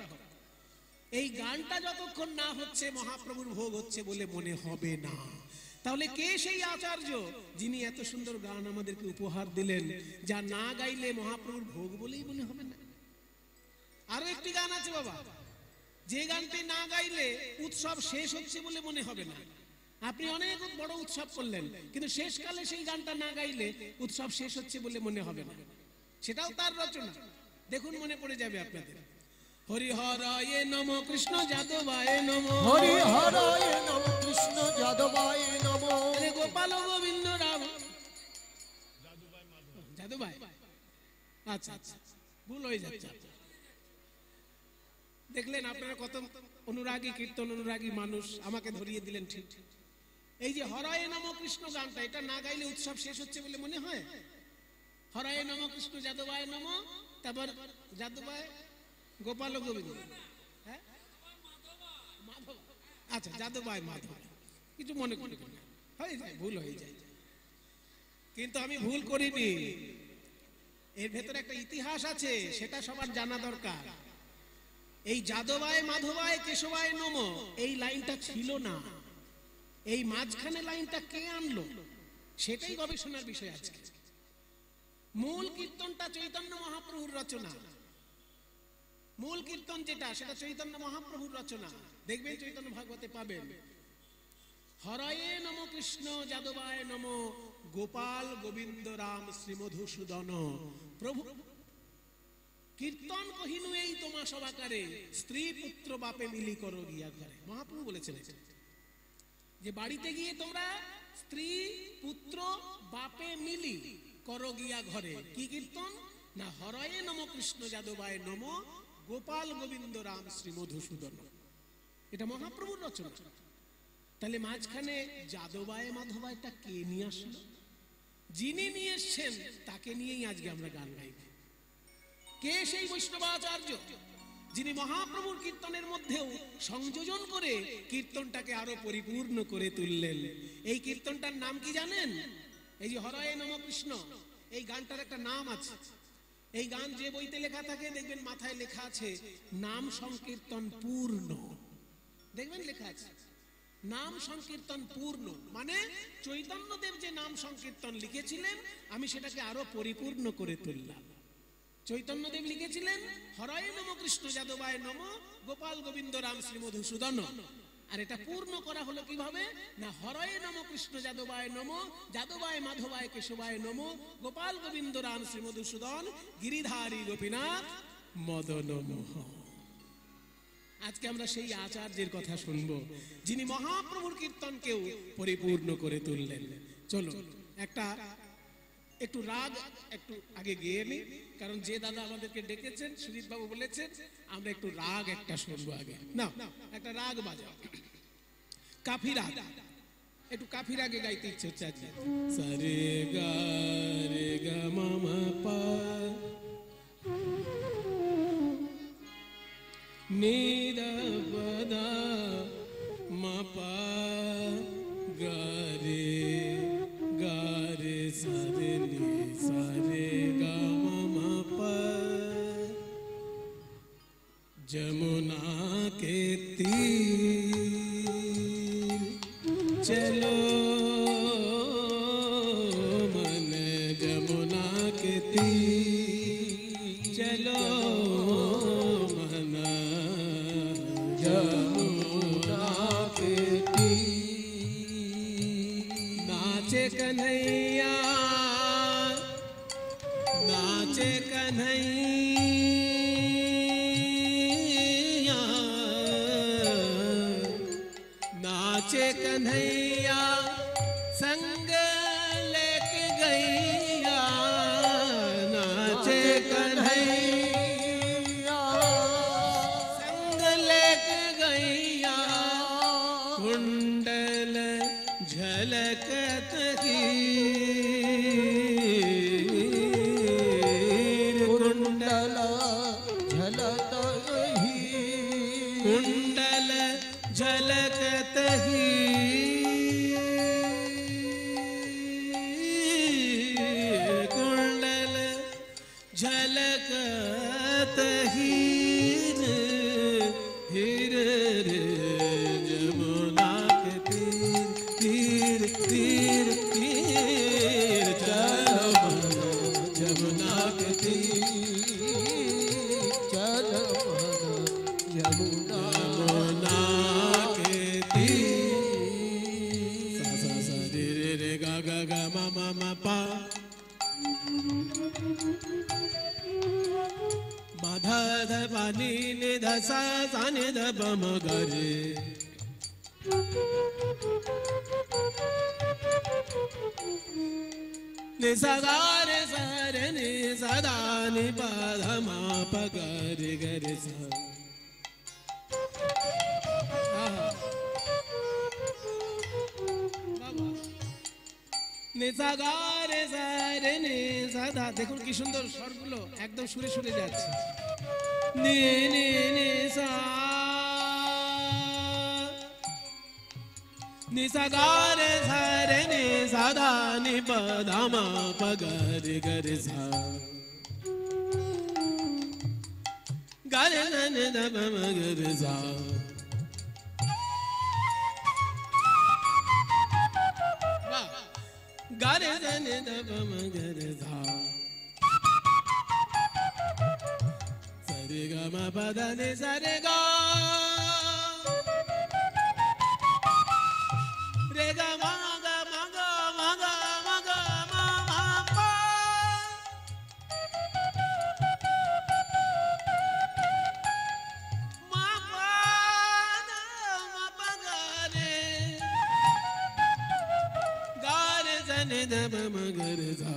এই গানটা যতক্ষণ না হচ্ছে মহাপ্রভুর ভোগ হচ্ছে বলে মনে হবে না। তাহলে কে সেই আচার্য যিনি এত সুন্দর গান আমাদেরকে উপহার দিলেন, যা না গাইলে মহাপ্রভুর ভোগ বলেই মনে হবে না? আরো একটি গান আছে বাবা, যে গানটি না গাইলে উৎসব শেষ হচ্ছে বলে মনে হবে না। আপনি অনেক বড় উৎসব করলেন, কিন্তু শেষকালে সেই গানটা না গাইলে উৎসব শেষ হচ্ছে বলে মনে হবে না। সেটাও তার রচনা, দেখুন মনে পড়ে যাবে আপনাদের। হরি হরায় নম কৃষ্ণ যাদবায় নম, হরি হরায় নম কৃষ্ণ যাদবায় নম, হরে গোপাল গোবিন্দ রাম যাদবায়। আচ্ছা আচ্ছা, ভুল হয়ে যাচ্ছে। দেখলেন আপনারা কত অনুরাগী, কীর্তন অনুরাগী মানুষ আমাকে ধরিয়ে দিলেন। ঠিক এই যে হরায় নম কৃষ্ণ গানটা, এটা না গাইলে উৎসব শেষ হচ্ছে বলে মনে হয়? হরায় নম কৃষ্ণ যাদবায় নম, তারপর যাদবায় গোপাল গোবিন্দ, হ্যাঁ মাধব, আচ্ছা যাদবায় মাধব, কিছু মনে করবেন না, হয়ে যায়, ভুল হয়ে যায়। কিন্তু আমি ভুল করিনি, এর ভেতরে একটা ইতিহাস আছে, সেটা সবার জানা দরকার। এই যাদবায় মাধবায় কেশবায় নম এই লাইনটা ছিল না, এই মাঝখানে লাইনটা কে আনলো সেটাই গবেষণার বিষয় আজকে। মূল কীর্তনটা চৈতন্য মহাপ্রভুর রচনা, মূল কীর্তন যেটা সেটা চৈতন্য মহাপ্রভুর রচনা। দেখবেন চৈতন্য ভাগবতে পাবেন, হরয়ে নম কৃষ্ণ যাদবায় নম গোপাল গোবিন্দ রাম শ্রীমধুসূদন প্রভু কীর্তন কহিনু এই তোমা সবাকারে স্ত্রী পুত্র বাপে মিলি করো গিয়া ঘরে। মহাপ্রভু বলেছেন যে বাড়িতে গিয়ে তোমরা স্ত্রী পুত্র বাপে মিলি করো গিয়া ঘরে। কি কীর্তন না হরয়ে নম কৃষ্ণ যাদবায় নম গোপাল গোবিন্দ রাম শ্রীমধুসূদন। এটা মহাপ্রভুর রচনা। তাহলে মাঝখানে যাদবায় মাধবায়টা কে নিয়ে আসলো? যিনি নিয়ে এসছেন তাকে নিয়েই আজকে আমরা গান গাইব। কে সেই বৈষ্ণবাচার্য যিনি মহাপ্রভুর কীর্তনের মধ্যেও সংযোজন করে কীর্তনটাকে আরো পরিপূর্ণ করে তুললেন? এই কীর্তনটার নাম কি জানেন? এই যে হরয়ে নম কৃষ্ণ, এই গানটার একটা নাম আছে। এই গান যে বইতে লেখা থাকে দেখবেন মাথায় লেখা আছে নাম সংকীর্তন পূর্ণ। দেখবেন লেখা আছে নাম সংকীর্তন পূর্ণ, মানে চৈতন্যদেব যে নাম সংকীর্তন লিখেছিলেন আমি সেটাকে আরো পরিপূর্ণ করে তুললাম। চৈতন্যদেব লিখেছিলেন হরয়ে নম কৃষ্ণ যাদবায় নম গোপাল গোবিন্দ রাম শ্রীমধুসূদন, আর এটা পূর্ণ করা হলো কিভাবে না হরয়ে নম কৃষ্ণ যাদবায় নম যাদবায় মাধবায় কেশবায় নম গোপাল গোবিন্দ রাম শ্রীমধুসূদন গিরিধারী গোপীনাথ মদন মোহন। আজকে আমরা সেই আচার্যের কথা শুনবো যিনি মহাপ্রভুর কীর্তনকেও পরিপূর্ণ করে তুললেন। চলো একটু রাগ একটু আগে গেয়ে নি, কারণ যে দাদা আমাদেরকে ডেকেছেন সুজিত বাবু বলেছেন আমরা একটু রাগ একটা শুনবো আগে। না একটা রাগ বাজাও, কাফি রাগ, একটু কাফি রাগে গাইতে ইচ্ছে হচ্ছে আজকে। সারে গা রে গা মামা পা নিদা বদা মাপা গারে গারে সারে নি সারে গা মামা পা। যমুনা के तीर चलो मन जमुना के तीर चलो मन जमुना के तीर। नाचे कन्हैया नाचे कन्हैया नाचे कन्हैया संग लेके गैया। नाचे कन्हैया संग लेके गैया। कुंडल झलकत हीर कुंडल झलत हीर कुंडल झलकत हीर कुंडल झलकत हीर हीर रे जमुना के तीर तीर तीर चलो जमुना के तीर चलो यमुना जमुना के तीर। सा सा सा रे रे रे गा गा गा मा मा मा पा मा धा धा पा नी नि धा सा सा नि धा प म ग रे। नि सा गा रे सा रे नि सा दा नि पा धा मा प ग रे ग रे सा। নিসাগারে সারে নে সাদা, দেখুন কি সুন্দর স্বরগুলো একদম সুরে সুরে যাচ্ছে। নে নে নে সা নিসাগারে সারে নে সাদা নি পদামা পগরে গরে সা গরে নে দব মগরে সা। গারে জানে দব মগরে ধা সারে গা মা পাদানে সারে গা রে গা মা গা মা গা মা গা মা গা মা মা পা মা পা না মা পা গা রে গারে জানে দব মগরে ধা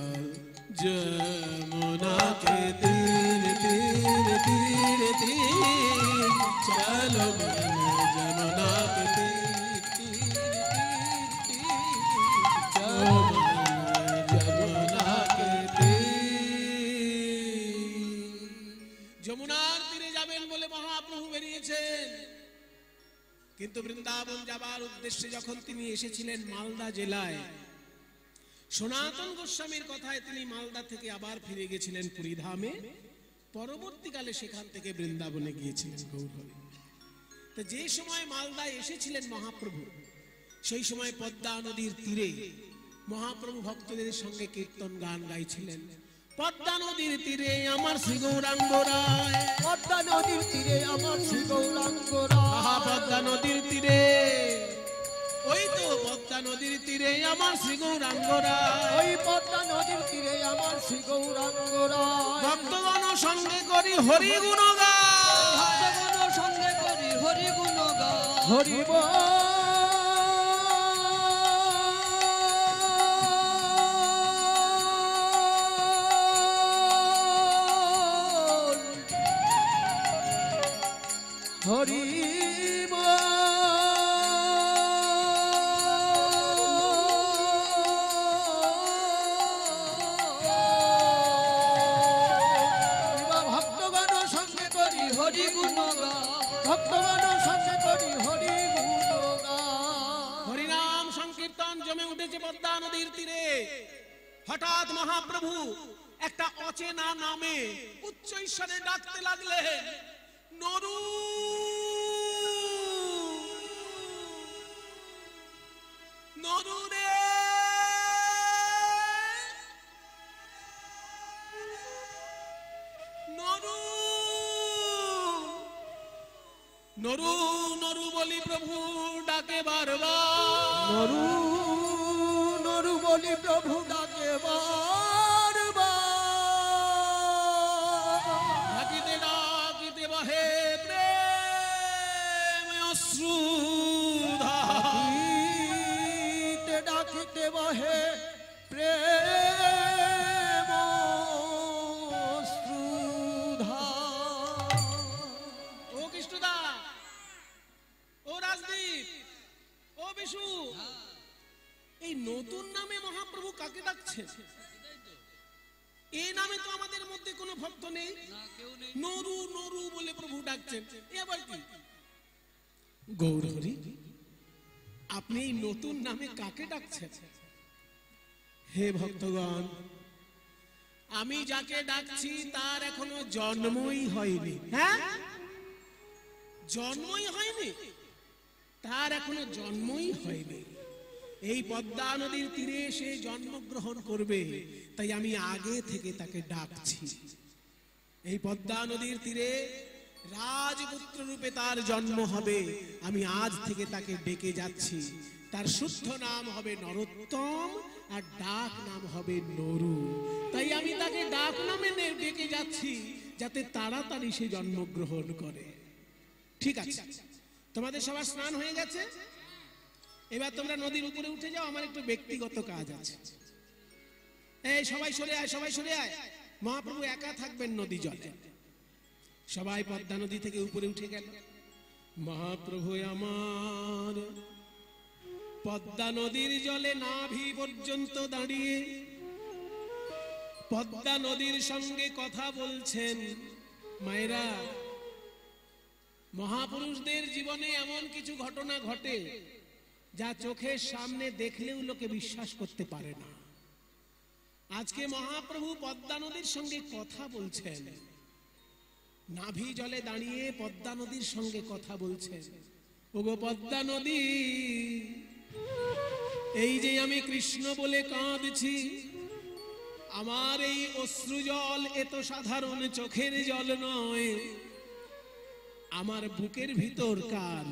যমুনা के तीर तीर तीर तीर चलो मन जमुना के तीर तीर तीर तीर चलो मन जमुना के तीर যমুনার তীরে যাবেন বলে মহাপ্রভু বেরিয়েছেন কিন্তু বৃন্দাবন যাবার উদ্দেশ্যে যখন তিনি এসেছিলেন মালদা জেলায় সনাতন গোস্বামীর কথায় তিনি মালদা থেকে আবার ফিরে গেছিলেন পুরীধামে পরবর্তীকালে সেখান থেকে বৃন্দাবনে গিয়েছিলেন গৌরহরি তো যে সময় মালদায় এসেছিলেন মহাপ্রভু সেই সময় পদ্মা নদীর তীরে মহাপ্রভু ভক্তদের সঙ্গে কীর্তন গান গাইছিলেন পদ্মা নদীর তীরে আমার শ্রী গৌরাঙ্গ রায় পদ্মা নদীর তীরে আমার শ্রী গৌরাঙ্গ রায় পদ্মা নদীর তীরে ওই তো পদ্মা নদীর তীরে আমার শ্রী গৌরাঙ্গ রায় ওই পদ্মা নদীর তীরে আমার শ্রী গৌরাঙ্গ রায় ভক্তগণ সঙ্গে করি হরি গুণ গায় ভক্তগণ সঙ্গে করি হরি গুণ গায় হরি বল হরি ভক্তগণ সঙ্গে করি হরি গুণ গায় ভক্তগণ সঙ্গে করি হরি গুণ হরিনাম সংকীর্তন জমে উঠেছে পদ্মা নদীর তীরে হঠাৎ মহাপ্রভু একটা অচেনা নামে উচ্চ ঈশ্বরে ডাকতে লাগলেন নরু নরু রে নরু নরু নরু বলি প্রভু ডাকে বারবার নরু নরু বলি প্রভু ডাকে ডাকিতে ডাকিতে বহে প্রেম অশ্রুধা ডাকিতে ডাকিতে বহে প্রেম শ্রুধা ও কৃষ্ণদা ও রাজদীপ ও বিশু এই নতুন নামে মহাপ্রভু কাকে ডাকছেন এই নামে তো আমাদের মধ্যে কোনো ভক্ত নেই নরু নরু বলে প্রভু ডাকছেন এ আবার কি গৌরহরি আপনি এই নতুন নামে কাকে ডাকছেন হে ভক্তগণ আমি যাকে ডাকছি তার এখনো জন্মই হয়নি হ্যাঁ জন্মই হয়নি তার এখনো জন্মই হয়নি এই পদ্মা নদীর তীরে সে জন্মগ্রহণ করবে তাই আমি আগে থেকে তাকে ডাকছি এই পদ্মা নদীর তীরে রাজপুত্র রূপে তার জন্ম হবে আমি আজ থেকে তাকে ডেকে যাচ্ছি তার শুদ্ধ নাম হবে নরোত্তম আর ডাক নাম হবে নরু তাই আমি তাকে ডাক নামে ডেকে যাচ্ছি যাতে তাড়াতাড়ি সে জন্মগ্রহণ করে ঠিক আছে তোমাদের সবার স্নান হয়ে গেছে এবার তোমরা নদীর উপরে উঠে যাও আমার একটু ব্যক্তিগত কাজ আছে এই সবাই সরে আয় মহাপ্রভু একা থাকবেন নদী জলে সবাই পদ্মা নদী থেকে উপরে উঠে গেল মহাপ্রভু আমার পদ্মা নদীর জলে নাভি পর্যন্ত দাঁড়িয়ে পদ্মা নদীর সঙ্গে কথা বলছেন মায়েরা মহাপুরুষদের জীবনে এমন কিছু ঘটনা ঘটে যা চোখের সামনে দেখলেও লোকে বিশ্বাস করতে পারে না আজকে মহাপ্রভু পদ্মা নদীর সঙ্গে কথা বলছেন নাভি জলে দাঁড়িয়ে পদ্মা নদীর সঙ্গে কথা বলছেন ওগো পদ্মা নদী এই যে আমি কৃষ্ণ বলে কাঁদছি, আমার এই অশ্রু জল এত সাধারণ চোখের জল নয়, আমার বুকের ভিতরকার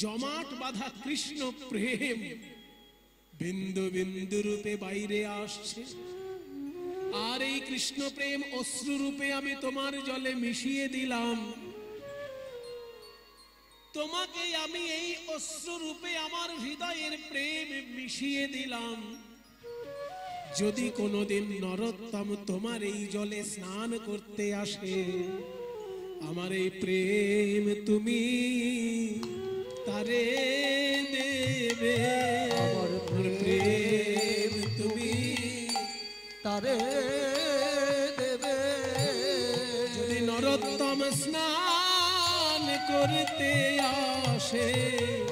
জমাট বাঁধা কৃষ্ণ প্রেম বিন্দু বিন্দু রূপে বাইরে আসছে। আর এই কৃষ্ণ প্রেম অশ্রু রূপে আমি তোমার জলে মিশিয়ে দিলাম। তোমাকে আমি এই অশ্রু রূপে আমার হৃদয়ের প্রেম মিশিয়ে দিলাম। যদি কোনোদিন নরোত্তম তোমার এই জলে স্নান করতে আসে, আমার এই প্রেম তুমি তারে দেবে। আমার প্রেম তুমি তারে দেবে। যদি নরোত্তম স্নান করতে আসে,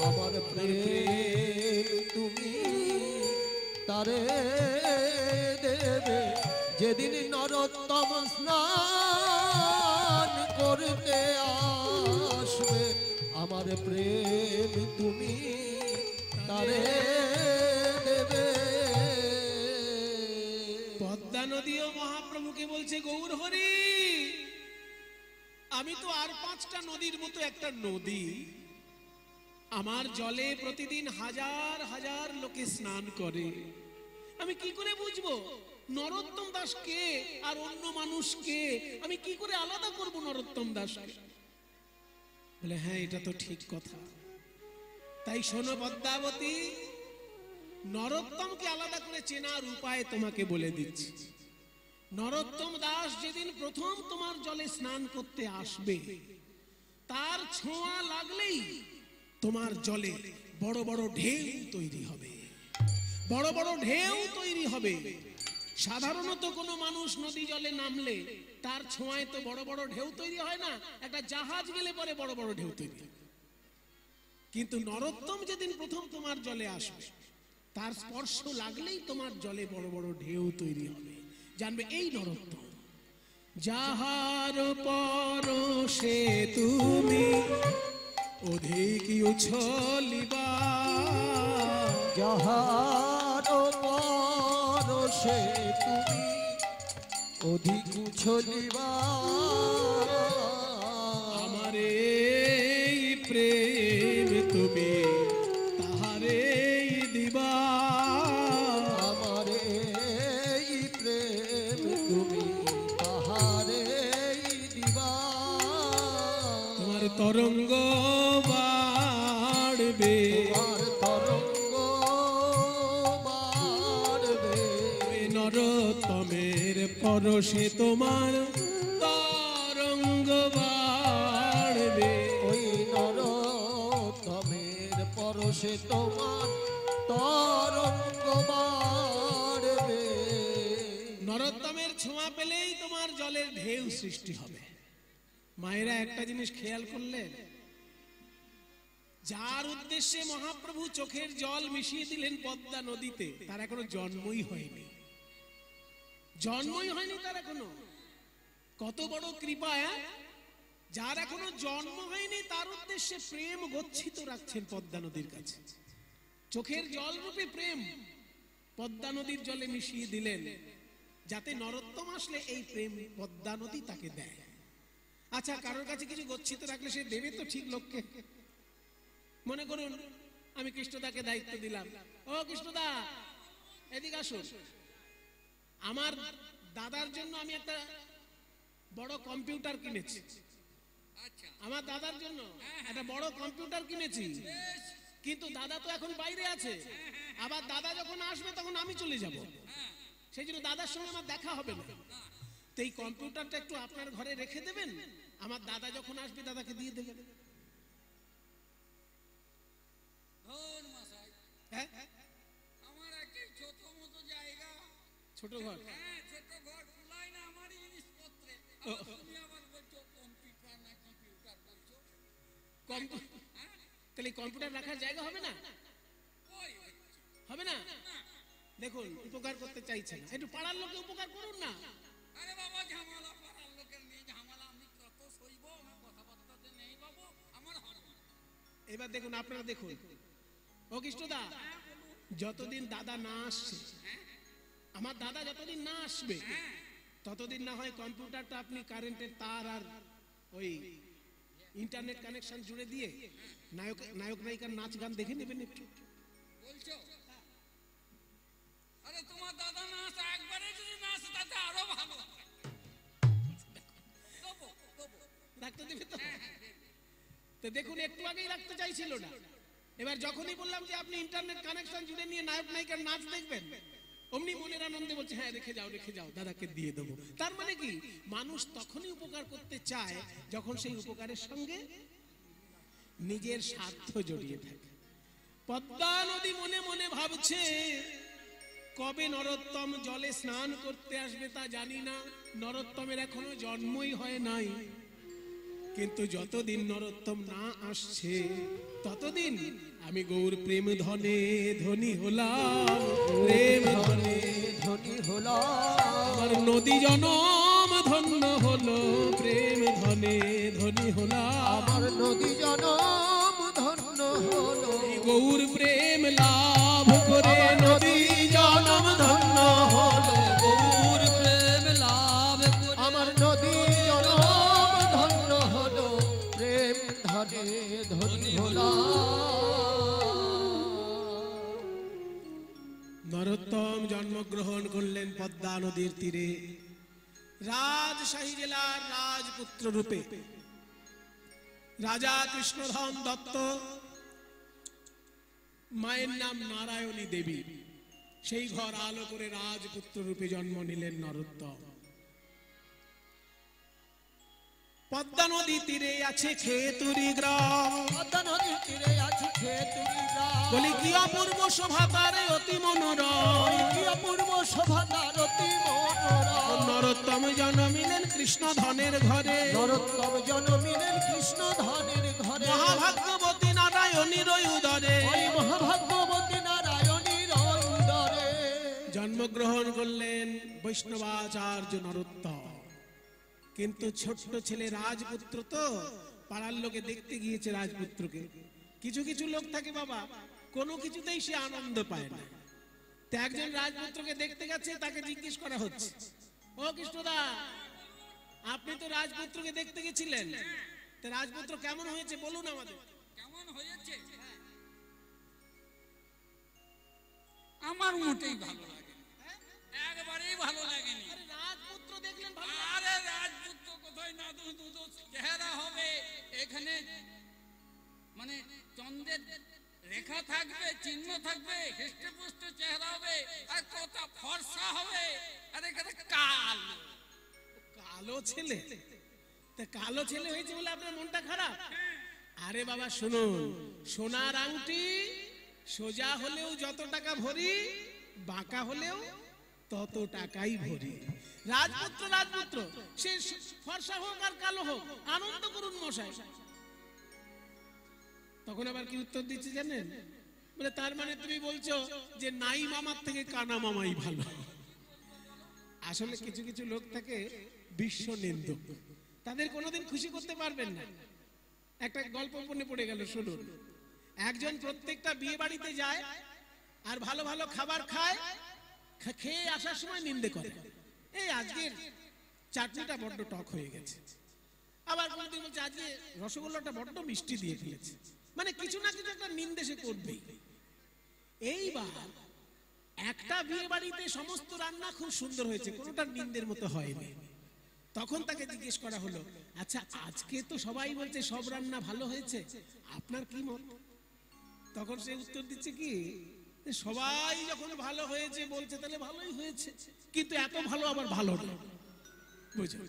আমার প্রেম তুমি তারে দেবে। যেদিন নরোত্তম স্নান করতে আসবে, আমার প্রেম তুমি তারে দেবে। পদ্মা নদীও মহাপ্রভুকে বলছে, গৌর হরি, আমি তো আর 5টা নদীর মতো একটা নদী। আমার জলে প্রতিদিন হাজার হাজার লোকে স্নান করে। আমি কি করে বুঝবো নরোত্তম দাস কে আর অন্য মানুষ কে? আমি কি করে আলাদা করব নরোত্তম দাসকে? বলে, হ্যাঁ, এটা তো ঠিক কথা। তাই শোনো পদ্মাবতী, নরোত্তমকে আলাদা করে চেনার উপায় তোমাকে বলে দিচ্ছি। নরোত্তম দাস যেদিন প্রথম তোমার জলে স্নান করতে আসবে, তার ছোঁয়া লাগলেই তোমার জলে বড় বড় ঢেউ তৈরি হবে, বড় বড় ঢেউ তৈরি হবে। সাধারণত কোনো মানুষ নদী জলে নামলে তার ছোঁয়ায় তো বড় বড় ঢেউ তৈরি হয় না, একটা জাহাজ গেলে পরে বড় বড় ঢেউ তৈরি হয়। কিন্তু নরোত্তম যেদিন প্রথম তোমার জলে আসবে, তার স্পর্শ লাগলেই তোমার জলে বড় বড় ঢেউ তৈরি হবে। জানবে এই নরোত্তম। যাহার পরশে তুমি অধিক উছলিবা, যাহার পরশে তুমি অধিক উছলিবা, আমার এই প্রেম তুমি তাহারে দিবা। আমার এই প্রেম তুমি তাহারে দিবা। তোমার তরঙ্গ বাড়বে, তোমার তরঙ্গ বাড়বে, নরোত্তমের পরশে তোমার তরঙ্গ বাড়বে। ওই নরোত্তমের পরশে তোমার তরঙ্গ বাড়বে। নরোত্তমের ছোঁয়া পেলেই তোমার জলের ঢেউ সৃষ্টি হবে। মায়েরা একটা জিনিস খেয়াল করলেন, যার উদ্দেশ্যে মহাপ্রভু চোখের জল মিশিয়ে দিলেন পদ্মা নদীতে, তার এখনো জন্মই হয়নি। জন্মই হয়নি তার এখনো। কত বড় কৃপা! যার এখনো জন্ম হয়নি তার উদ্দেশ্যে প্রেম গচ্ছিত রাখছেন পদ্মা নদীর কাছে। চোখের জল রূপে প্রেম পদ্মা নদীর জলে মিশিয়ে দিলেন, যাতে নরোত্তম আসলে এই প্রেম পদ্মা নদী তাকে দেয়। আচ্ছা, কারোর কাছে কিছু গচ্ছিত রাখলে সে দেবে তো ঠিক লোককে। মনে করুন আমি কৃষ্ণদাকে দায়িত্ব দিলাম, ও কৃষ্ণদা এদিকে আসুন, আমার দাদার জন্য আমি একটা বড় কম্পিউটার কিনেছি। আমার দাদার জন্য একটা বড় কম্পিউটার কিনেছি, কিন্তু দাদা তো এখন বাইরে আছে। আবার দাদা যখন আসবে তখন আমি চলে যাব, সেই জন্য দাদার সঙ্গে আমার দেখা হবে না। তো এই কম্পিউটারটা একটু আপনার ঘরে রেখে দেবেন, আমার দাদা যখন আসবে দাদাকে দিয়ে দেবেন। হ্যাঁ, আমার একটা ছোট মতো জায়গা, ছোট ঘর। হ্যাঁ ছোট ঘর, ফুলাই না আমার জিনিসপত্রে। তুমি আবার বলছো কম্পিউটার না কম্পিউটার বলছো। তাহলে কম্পিউটার রাখার জায়গা হবে না? ওই হবে না? দেখুন, উপকার করতে চাইছেন, একটু পাড়ার লোকে উপকার করুন না। আরে বাবা, ঝামেলা পাড়ার লোকের নিয়ে ঝামেলা আমি কত সইব? আমার কথাবার্তাতে নেই বাবু, আমার হবে না। এবার দেখুন, আপনারা দেখুন, ও কৃষ্ণদা যতদিন দাদা না আসছে, আমার দাদা যতদিন না আসবে ততদিন না হয় কম্পিউটারটা আপনি কারেন্টের তার আর ওই ইন্টারনেট কানেকশন জুড়ে দিয়ে নায়ক নায়িকার নাচ গান দেখে নেবেন একটু। বলছো? আরে তোমার দাদা না আসে, একবারে যদি না আসে তাতে আরো ভালো। দেবো, দেবো। রাখতে দেবে তো? তো দেখুন, একটু আগেই রাখতে চাইছিল না, এবার যখনই বললাম যে আপনি ইন্টারনেট কানেকশন জুড়ে নিয়ে নায়ক নায়িকার নাচ দেখবেন, অমনি মনের আনন্দে বলছে হ্যাঁ রেখে যাও, দাদাকে দিয়ে দেবো। তার মানে কি, মানুষ তখনই উপকার করতে চায় যখন সেই উপকারের সঙ্গে নিজের স্বার্থ জড়িয়ে থাকে। পদ্মা নদী মনে মনে ভাবছে কবে নরোত্তম জলে স্নান করতে আসবে তা জানি না, নরোত্তমের এখনো জন্মই হয় নাই, কিন্তু যতদিন নরোত্তম না আসছে ততদিন আমি গৌর প্রেম ধনে ধনী হলাম, প্রেম ধনে ধনী হলাম, আমার নদী জনম ধন্য হলো, প্রেম ধনে ধনী হলাম, আমার নদী জনম ধন্য হলো, গৌর প্রেম লাভ করে নদী জনম ধন্য হলো, গৌর প্রেম লাভ করে আমার নদী জনম ধন্য হলো, প্রেম ধনে ধনী হলাম। নরোত্তম জন্মগ্রহণ করলেন পদ্মা নদীর তীরে, রাজশাহী জেলার রাজপুত্র রূপে। রাজা কৃষ্ণধন দত্ত, মায়ের নাম নারায়ণী দেবী, সেই ঘর আলো করে রাজপুত্র রূপে জন্ম নিলেন নরোত্তম। পদ্মা নদী তীরে আছে খেতুরি গ্রাম, পদ্মা নদীর তীরে আছে খেতুরি গ্রাম, বলি কি অপূর্ব শোভা তার অতি মনোরম, কি অপূর্ব শোভা তার অতি মনোরম। নরোত্তম জন্মিলেন কৃষ্ণধনের ঘরে, নরোত্তম জন্মিলেন কৃষ্ণ ধনের ঘরে, মহাভাগ্যবতী নারায়ণীর উদরে ওই মহাভাগ্যবতী নারায়ণীর উদরে জন্মগ্রহণ করলেন বৈষ্ণবাচার্য নরোত্তম। কিন্তু ছোট্ট ছেলে রাজপুত্র তো, পাড়ার লোকে দেখতে গিয়েছে রাজপুত্রকে। কিছু কিছু লোক থাকে বাবা, কোনো কিছুতেই সে আনন্দ পায় না। তো একজন রাজপুত্রকে দেখতে গেছে, তাকে জিজ্ঞেস করা হচ্ছে, ও কৃষ্ণদা, আপনি তো রাজপুত্রকে দেখতে গেছিলেন, তো রাজপুত্র কেমন হয়েছে বলুন আমাদের। কেমন হয়েছে? আমার মোটেই ভালো লাগে, একবারেই ভালো লাগেনি। রাজপুত্র দেখলেন ভালো, আরে রাজপুত্র কোথায় না, দুধ চেহারা হবে, এখানে মানে চন্দ্রের রেখা থাকবে, চিহ্ন থাকবে, হৃষ্টপুষ্ট চেহারা হবে, আর কত ফর্সা হবে, আর এখানে কাল কালো ছেলে। তা কালো ছেলে হয়েছে বলে আপনার মনটা খারাপ? আরে বাবা শুনুন, সোনার আংটি সোজা হলেও যত টাকা ভরি, বাঁকা হলেও তত টাকাই ভরি। রাজপুত্র সে ফর্সা হোক আর কালো হোক, আনন্দ করুন মশাই। তখন আবার কি উত্তর দিচ্ছে জানেন? বলে তার মানে তুমি বলছো যে নাই মামার থেকে কানা মামাই ভালো। আসলে কিছু কিছু লোক থাকে বিশ্ব নিন্দুক, তাদের কোনোদিন খুশি করতে পারবেন না। একটা গল্প মনে পড়ে গেল, শুনুন। একজন প্রত্যেকটা বিয়ে বাড়িতে যায় আর ভালো ভালো খাবার খায়, খেয়ে আসার সময় নিন্দে করে, এই আজকের চাটনিটা বড্ড টক হয়ে গেছে। আবার কোনদিন বলছে আজকে রসগোল্লাটা বড্ড মিষ্টি দিয়ে ফেলেছে। মানে কিছু না কিছু একটা নিন্দে সে করবেই। এইবার একটা বিয়ে বাড়িতে সমস্ত রান্না খুব সুন্দর হয়েছে, কোনোটা নিন্দের মতো হয়নি। তখন তাকে জিজ্ঞেস করা হলো, আচ্ছা আজকে তো সবাই বলছে সব রান্না ভালো হয়েছে, আপনার কি মত? তখন সে উত্তর দিচ্ছে কি, সবাই যখন ভালো হয়েছে বলছে তাহলে ভালোই হয়েছে, কিন্তু এত ভালো আবার ভালো না। বুঝো,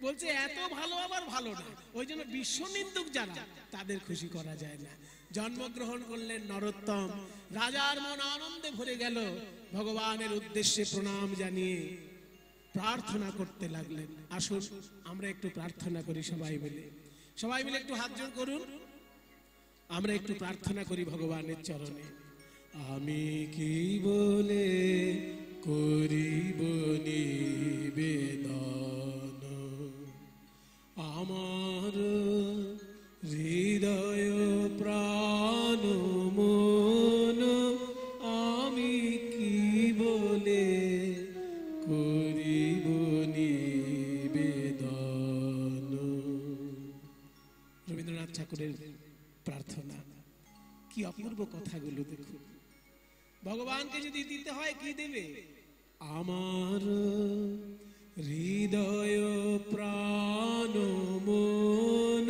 বলছে এত ভালো আবার ভালো না, ওই জন্য বিশ্ব নিন্দুক যারা, তাদের খুশি করা যায় না। জন্মগ্রহণ করলেন নরোত্তম, রাজার মন আনন্দে ভরে গেল। ভগবানের উদ্দেশ্যে প্রণাম জানিয়ে প্রার্থনা করতে লাগলেন। আসুন আমরা একটু প্রার্থনা করি সবাই মিলে একটু হাত জোড় করুন, আমরা একটু প্রার্থনা করি ভগবানের চরণে। আমি কি বলে করিব নিবেদন, আমার হৃদয় প্রাণ মন কি অপূর্ব কথাগুলো দেখুন। ভগবানকে যদি দিতে হয় কি দেবে? আমার হৃদয় প্রাণ মন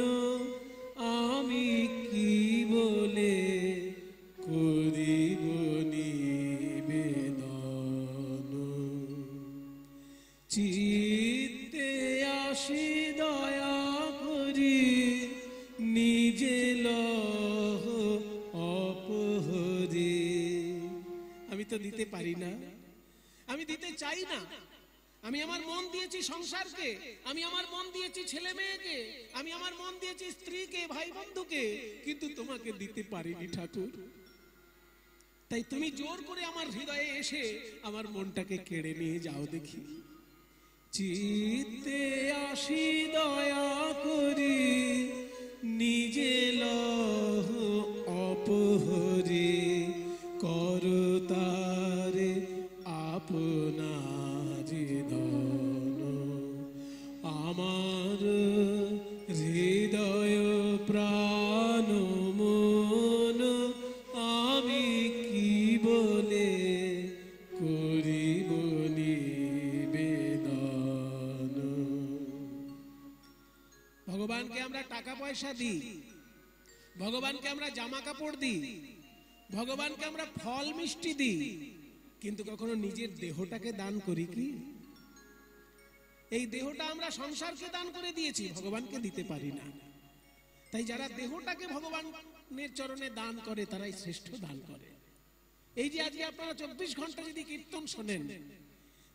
আমি কি বলে করিব নিবেদন, চিত্তে আসি দয়া করি নিজে লহ অপহরে। আমি তো দিতে পারি না, আমি দিতে চাই না। আমি আমার মন দিয়েছি সংসারকে, আমি আমার মন দিয়েছি ছেলে মেয়েকে, আমি আমার মন দিয়েছি স্ত্রীকে, ভাই বন্ধুকে, কিন্তু তোমাকে দিতে পারিনি ঠাকুর। তাই তুমি জোর করে আমার হৃদয়ে এসে আমার মনটাকে কেড়ে নিয়ে যাও দেখি। চিত্তে আসি দয়া করি নিজে লহ অপহরে, করতারে আপনারি ধন। আমার হৃদয় প্রাণ মন আমি কি বলে করিব নিবেদন। ভগবানকে আমরা টাকা পয়সা দিই, ভগবানকে আমরা জামা কাপড় দিই, ভগবানকে আমরা ফল মিষ্টি দিই, কিন্তু কখনো নিজের দেহটাকে দান করি কি? এই দেহটা আমরা সংসারকে দান করে দিয়েছি, ভগবানকে দিতে পারি না। তাই যারা দেহটাকে ভগবানের চরণে দান করে তারাই শ্রেষ্ঠ দান করে। এই যে আজকে আপনারা 24 ঘন্টা যদি কীর্তন শোনেন,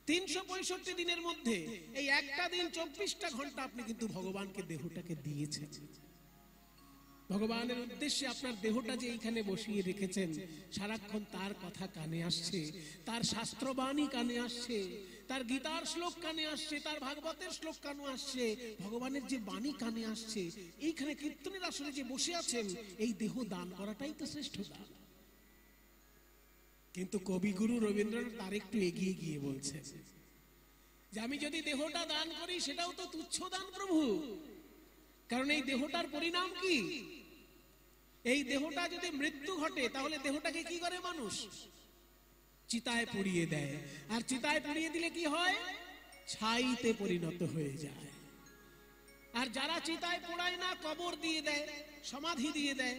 365 দিনের মধ্যে এই একটা দিন 24টা ঘন্টা আপনি কিন্তু ভগবানকে দেহটাকে দিয়েছেন। ভগবানের উদ্দেশ্যে আপনার দেহটা যে এইখানে বসিয়ে রেখেছেন, সারাক্ষণ তার কথা কানে আসছে, তার শাস্ত্রবাণী কানে আসছে, তার গীতার শ্লোক কানে আসছে, তার ভাগবতের শ্লোক কানে আসছে, ভগবানের যে বাণী কানে আসছে। এইখানে কীর্তনের আসরে যে বসে আছেন, এই দেহ দান করাটাই তো শ্রেষ্ঠ দান। কিন্তু কবিগুরু রবীন্দ্রনাথ তার একটু এগিয়ে গিয়ে বলছেন যে আমি যদি দেহটা দান করি সেটাও তো তুচ্ছ দান প্রভু, কারণ এই দেহটার পরিণাম কি? এই দেহটা যদি মৃত্যু ঘটে তাহলে দেহটাকে কি করে মানুষ? চিতায় পুড়িয়ে দেয়, আর চিতায় পুড়িয়ে দিলে কি হয়? ছাইতে পরিণত হয়ে যায়। আর যারা চিতায় পোড়ায় না, কবর দিয়ে দেয়, সমাধি দিয়ে দেয়,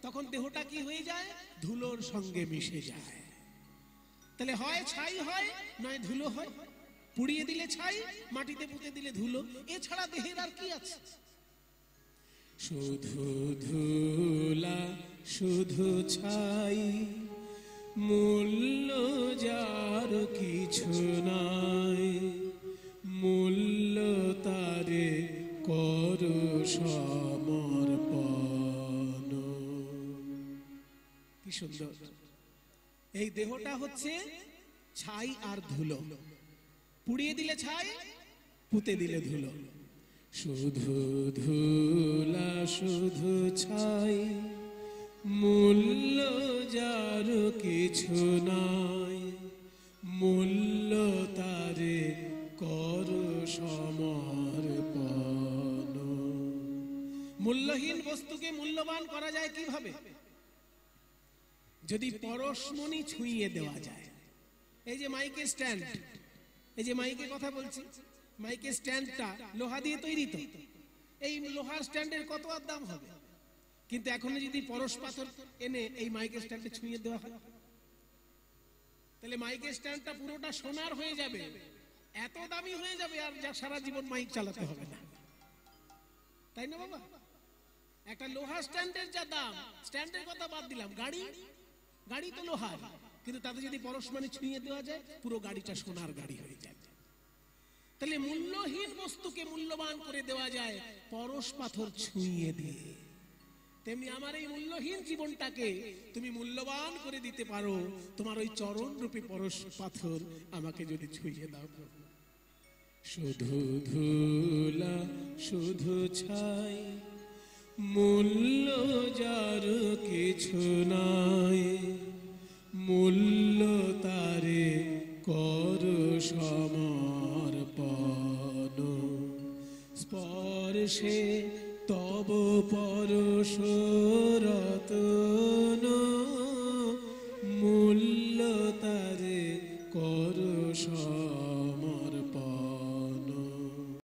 তখন দেহটা কি হয়ে যায়? ধুলোর সঙ্গে মিশে যায়। তাহলে হয় ছাই হয়, নয় ধুলো হয়। পুড়িয়ে দিলে ছাই, মাটিতে পুঁতে দিলে ধুলো, এছাড়া দেহের আর কি আছে? শুধু ধুলা শুধু ছাই, মূল্য যার কিছু নাই, মূল্য তারে কর সমর্পণ। কি সুন্দর! এই দেহটা হচ্ছে ছাই আর ধুলো, পুড়িয়ে দিলে ছাই, পুঁতে দিলে ধুলো। শুধু ধুলা শুধু ছাই, মূল্য যার কিছু নাই, মূল্য তারে কর সমর্পণ। মূল্যহীন বস্তুকে মূল্যবান করা যায় কিভাবে? যদি পরশমণি ছুঁয়ে দেওয়া যায়। এই যে মাইকের স্ট্যান্ড, এই যে মাইকে কথা বলছি, মাইকের স্ট্যান্ডটা লোহা দিয়ে তৈরি তো, এই লোহার স্ট্যান্ডের কত আর দাম হবে? কিন্তু এখন যদি পরশ পাথর এনে এই মাইকের স্ট্যান্ডে ছুঁয়ে দেওয়া হয়, তাহলে মাইকের স্ট্যান্ডটা পুরোটা সোনার হয়ে যাবে, এত দামি হয়ে যাবে, আর যা সারা জীবন মাইক চালাতে হবে না। তাই না বাবা? একটা লোহার স্ট্যান্ডের যা দাম, স্ট্যান্ডের কথা বাদ দিলাম, গাড়ি তো লোহার, কিন্তু তাতে যদি পরশমণি ছুঁয়ে দেওয়া যায়, পুরো গাড়িটা সোনার গাড়ি হয়ে যায়। তাহলে মূল্যহীন বস্তুকে মূল্যবান করে দেওয়া যায় পরশ পাথর ছুঁয়ে দিয়ে। তেমনি আমার এই মূল্যহীন জীবনটাকে তুমি মূল্যবান করে দিতে পারো তোমার ওই চরণ রূপী পরশ পাথর আমাকে যদি ছুঁয়ে দাও। শুধু ধুলা শুধু ছাই, মূল্য যার কিছু নাই, মূল্য তারে কর সমর্পণ। স্পর্শে তব পরশরত